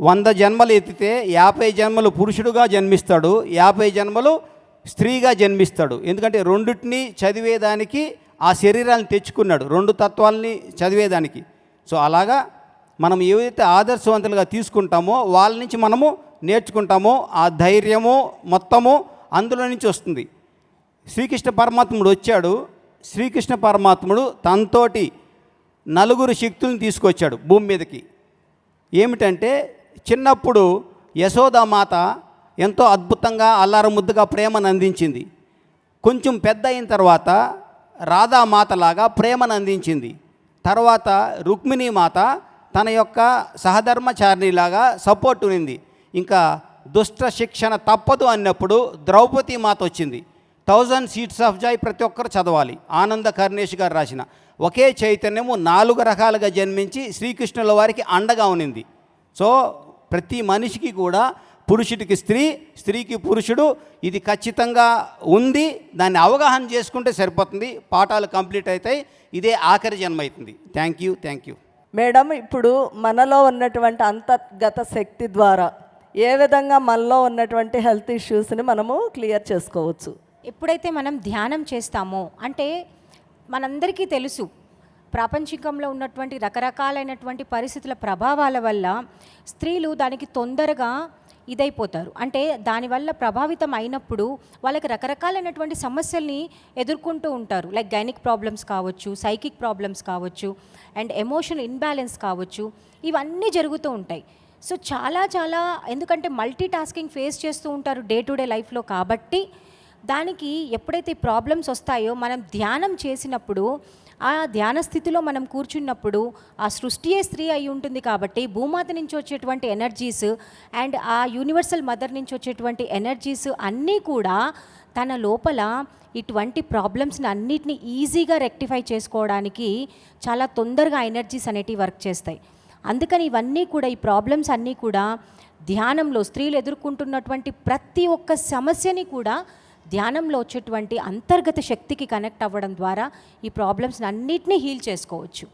100 జన్మలు ఎత్తితే 50 జన్మలు పురుషుడుగా జన్మిస్తాడు, 50 జన్మలు స్త్రీగా జన్మిస్తాడు. ఎందుకంటే రెండింటిని చదివేదానికి ఆ శరీరాన్ని తెచ్చుకున్నాడు, 2 తత్వాలని చదివేదానికి. సో అలాగా మనం ఏవైతే ఆదర్శవంతులుగా తీసుకుంటామో వాళ్ళ నుంచి మనము నేర్చుకుంటామో ఆ ధైర్యము మొత్తము అందులో నుంచి వస్తుంది. శ్రీకృష్ణ పరమాత్ముడు వచ్చాడు. శ్రీకృష్ణ పరమాత్ముడు తనతోటి 4 శక్తులను తీసుకొచ్చాడు భూమి మీదకి. ఏమిటంటే చిన్నప్పుడు యశోదామాత ఎంతో అద్భుతంగా అల్లారముద్దుగా ప్రేమను అందించింది. కొంచెం పెద్ద అయిన తర్వాత రాధామాతలాగా ప్రేమను అందించింది. తర్వాత రుక్మిణీ మాత తన యొక్క సహధర్మచారిణిలాగా సపోర్ట్ ఉంది. ఇంకా దుష్ట శిక్షణ తప్పదు అన్నప్పుడు ద్రౌపది మాత వచ్చింది. 1000 సీట్స్ ఆఫ్ జాయ్ ప్రతి ఒక్కరు చదవాలి. ఆనంద కర్ణేష్ గారు రాసిన ఒకే చైతన్యము 4 రకాలుగా జన్మించి శ్రీకృష్ణుల వారికి అండగా ఉన్నింది. సో ప్రతి మనిషికి కూడా పురుషుడికి స్త్రీ, స్త్రీకి పురుషుడు ఇది ఖచ్చితంగా ఉంది. దాన్ని అవగాహన చేసుకుంటే సరిపోతుంది. పాఠాలు కంప్లీట్ అవుతాయి. ఇదే ఆఖరి జన్మ అవుతుంది. Thank you. మేడం, ఇప్పుడు మనలో ఉన్నటువంటి అంతర్గత శక్తి ద్వారా ఏ విధంగా మనలో ఉన్నటువంటి హెల్త్ ఇష్యూస్ని మనము క్లియర్ చేసుకోవచ్చు? ఎప్పుడైతే మనం ధ్యానం చేస్తామో అంటే మనందరికీ తెలుసు ప్రాపంచికంలో ఉన్నటువంటి రకరకాలైనటువంటి పరిస్థితుల ప్రభావాల వల్ల స్త్రీలు దానికి తొందరగా ఇదైపోతారు. అంటే దానివల్ల ప్రభావితం అయినప్పుడు వాళ్ళకి రకరకాలైనటువంటి సమస్యల్ని ఎదుర్కొంటూ ఉంటారు. లైక్ గైనిక్ ప్రాబ్లమ్స్ కావచ్చు, సైకిక్ ప్రాబ్లమ్స్ కావచ్చు, అండ్ ఎమోషనల్ ఇన్బ్యాలెన్స్ కావచ్చు. ఇవన్నీ జరుగుతూ ఉంటాయి. సో చాలా ఎందుకంటే మల్టీ టాస్కింగ్ ఫేస్ చేస్తూ ఉంటారు డే టు డే లైఫ్లో. కాబట్టి దానికి ఎప్పుడైతే ప్రాబ్లమ్స్ వస్తాయో మనం ధ్యానం చేసినప్పుడు ఆ ధ్యాన స్థితిలో మనం కూర్చున్నప్పుడు ఆ సృష్టియే స్త్రీ అయి ఉంటుంది. కాబట్టి భూమాత నుంచి వచ్చేటువంటి ఎనర్జీస్ అండ్ ఆ యూనివర్సల్ మదర్ నుంచి వచ్చేటువంటి ఎనర్జీస్ అన్నీ కూడా తన లోపల ఇటువంటి ప్రాబ్లమ్స్ని అన్నిటినీ ఈజీగా రెక్టిఫై చేసుకోవడానికి చాలా తొందరగా ఎనర్జీస్ అనేటివి వర్క్ చేస్తాయి. అందుకని ఇవన్నీ కూడా ఈ ప్రాబ్లమ్స్ అన్నీ కూడా ధ్యానంలో స్త్రీలు ఎదుర్కొంటున్నటువంటి ప్రతి ఒక్క సమస్యని కూడా ధ్యానంలో వచ్చేటువంటి అంతర్గత శక్తికి కనెక్ట్ అవ్వడం ద్వారా ఈ ప్రాబ్లమ్స్ని అన్నిటినీ హీల్ చేసుకోవచ్చు.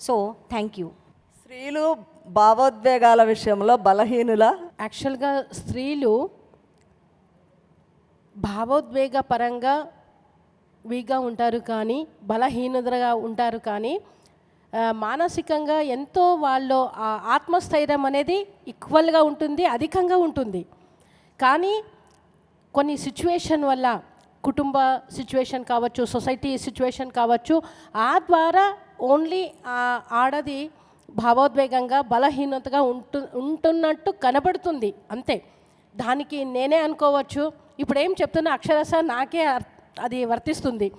So thank you. స్త్రీలు భావోద్వేగాల విషయంలో బలహీనుల? యాక్చువల్గా స్త్రీలు భావోద్వేగ పరంగా వీక్గా ఉంటారు, కానీ బలహీనతగా ఉంటారు. కానీ మానసికంగా ఎంతో వాళ్ళు ఆత్మస్థైర్యం అనేది ఈక్వల్గా ఉంటుంది, అధికంగా ఉంటుంది. కానీ కొన్ని సిచ్యువేషన్ వల్ల, కుటుంబ సిచ్యువేషన్ కావచ్చు, సొసైటీ సిచ్యువేషన్ కావచ్చు, ఆ ద్వారా ఓన్లీ ఆడది భావోద్వేగంగా బలహీనతగా ఉంటున్నట్టు కనబడుతుంది అంతే. దానికి నేనే అనుకోవచ్చు, ఇప్పుడు ఏం చెప్తున్నా అక్షరశ నాకే అది వర్తిస్తుంది.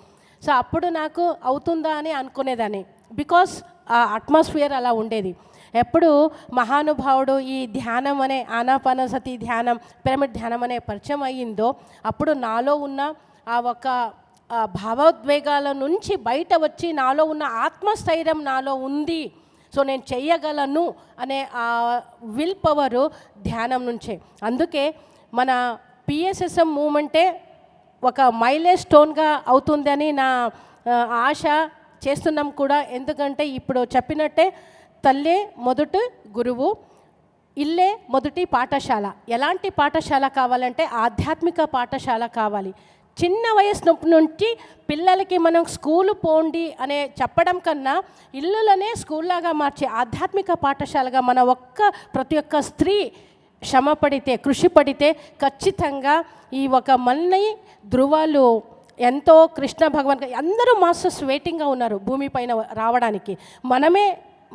సో అప్పుడు నాకు అవుతుందా అని అనుకునేదాన్ని, బికాస్ ఆ అట్మాస్ఫియర్ అలా ఉండేది. ఎప్పుడు మహానుభావుడు ఈ ధ్యానం అనే ఆనాపానసతి ధ్యానం, పిరమిడ్ ధ్యానం అనే పరిచయం అయ్యిందో అప్పుడు నాలో ఉన్న ఆ ఒక భావోద్వేగాల నుంచి బయట వచ్చి నాలో ఉన్న ఆత్మస్థైర్యం నాలో ఉంది, సో నేను చెయ్యగలను అనే ఆ విల్ పవరు ధ్యానం నుంచే. అందుకే మన పిఎస్ఎస్ఎం మూమెంటే ఒక మైలేజ్ స్టోన్గా అవుతుందని నా ఆశ. చేస్తున్నాం కూడా. ఎందుకంటే ఇప్పుడు చెప్పినట్టే తల్లే మొదటి గురువు, ఇల్లే మొదటి పాఠశాల. ఎలాంటి పాఠశాల కావాలంటే ఆధ్యాత్మిక పాఠశాల కావాలి. చిన్న వయసు నుంచి పిల్లలకి మనం స్కూలు పోండి అనే చెప్పడం కన్నా ఇల్లులనే స్కూల్లాగా మార్చే ఆధ్యాత్మిక పాఠశాలగా మన ప్రతి ఒక్క స్త్రీ శ్రమ పడితే, కృషి పడితే ఖచ్చితంగా ఈ ఒక మన్ని ధృవాలు ఎంతో కృష్ణ భగవాన్ అందరూ మాస్టర్స్ వెయిటింగ్గా ఉన్నారు భూమి పైన రావడానికి.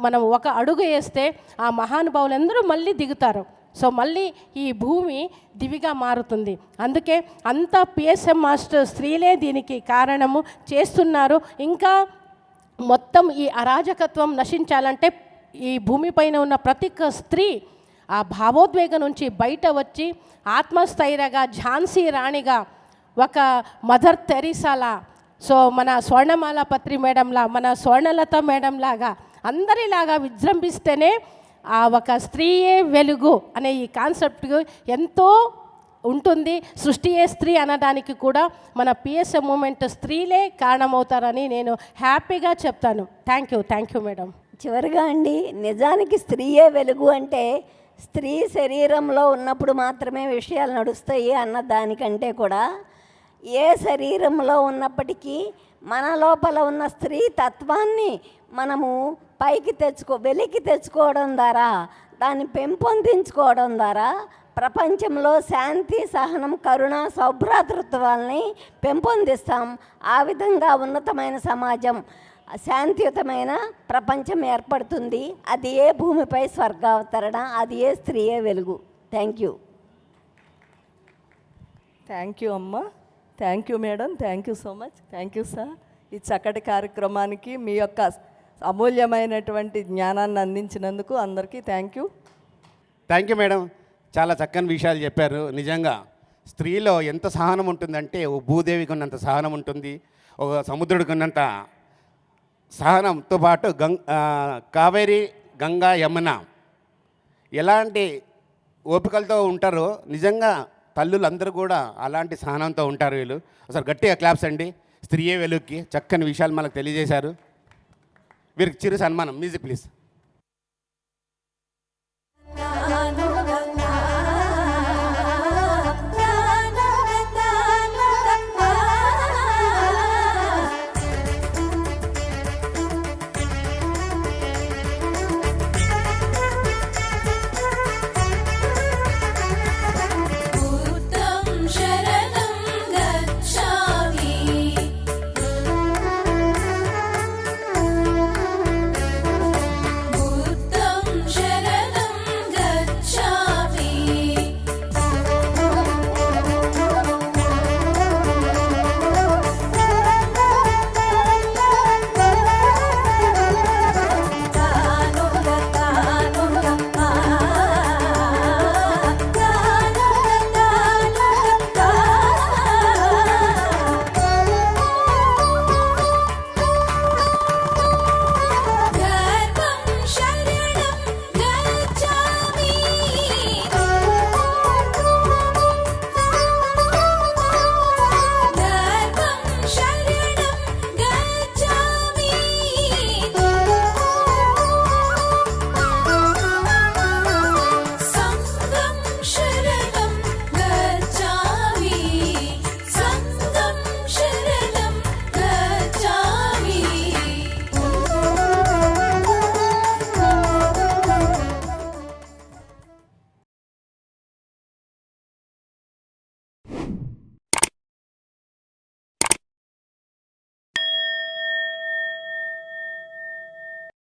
మనం ఒక అడుగు వేస్తే ఆ మహానుభావులందరూ మళ్ళీ దిగుతారు. సో మళ్ళీ ఈ భూమి దివిగా మారుతుంది. అందుకే అంతా పిఎస్ఎం మాస్టర్ స్త్రీలే దీనికి కారణము చేస్తున్నారు. ఇంకా మొత్తం ఈ అరాజకత్వం నశించాలంటే ఈ భూమిపైన ఉన్న ప్రతి ఒక్క స్త్రీ ఆ భావోద్వేగం నుంచి బయట వచ్చి ఆత్మస్థైర్యగా, ఝాన్సీ రాణిగా, ఒక మదర్ తెరీసాలా, సో మన స్వర్ణమాల పత్రి మేడంలా, మన స్వర్ణలత మేడంలాగా అందరిలాగా విజృంభిస్తేనే ఆ ఒక స్త్రీయే వెలుగు అనే ఈ కాన్సెప్ట్ ఎంతో ఉంటుంది. సృష్టియే స్త్రీ అనడానికి కూడా మన పిఎస్ఎం మూమెంట్ స్త్రీలే కారణమవుతారని నేను హ్యాపీగా చెప్తాను. Thank you madam. చివరిగా అండి, నిజానికి స్త్రీయే వెలుగు అంటే స్త్రీ శరీరంలో ఉన్నప్పుడు మాత్రమే విషయాలు నడుస్తాయి అన్న దానికంటే కూడా ఏ శరీరంలో ఉన్నప్పటికీ మన లోపల ఉన్న స్త్రీ తత్వాన్ని మనము వెలికి తెచ్చుకోవడం ద్వారా, దాన్ని పెంపొందించుకోవడం ద్వారా ప్రపంచంలో శాంతి, సహనం, కరుణ, సౌభ్రాతృత్వాల్ని పెంపొందిస్తాం. ఆ విధంగా ఉన్నతమైన సమాజం, శాంతియుతమైన ప్రపంచం ఏర్పడుతుంది. అది ఏ భూమిపై స్వర్గావతరణ, అది ఏ స్త్రీయే వెలుగు. Thank you. థ్యాంక్ యూ అమ్మ, thank you madam, thank you so much, thank you sir. ఈ చక్కటి కార్యక్రమానికి మీ యొక్క అమూల్యమైనటువంటి జ్ఞానాన్ని అందించినందుకు అందరికీ thank you. Thank you madam, చాలా చక్కని విషయాలు చెప్పారు. నిజంగా స్త్రీలో ఎంత సహనం ఉంటుందంటే ఓ భూదేవికి ఉన్నంత సహనం ఉంటుంది, ఒక సముద్రుడికి ఉన్నంత సహనంతో పాటు కావేరి, గంగా, యమున ఎలాంటి ఓపికలతో ఉంటారో నిజంగా తల్లులందరూ కూడా అలాంటి సహనంతో ఉంటారు వీళ్ళు. అసలు గట్టిగా క్లాప్స్ అండి స్త్రీయే వెలుగుకి. చక్కని విషయాలు మనకు తెలియజేశారు. వీరికి చిరు సన్మానం. Music please.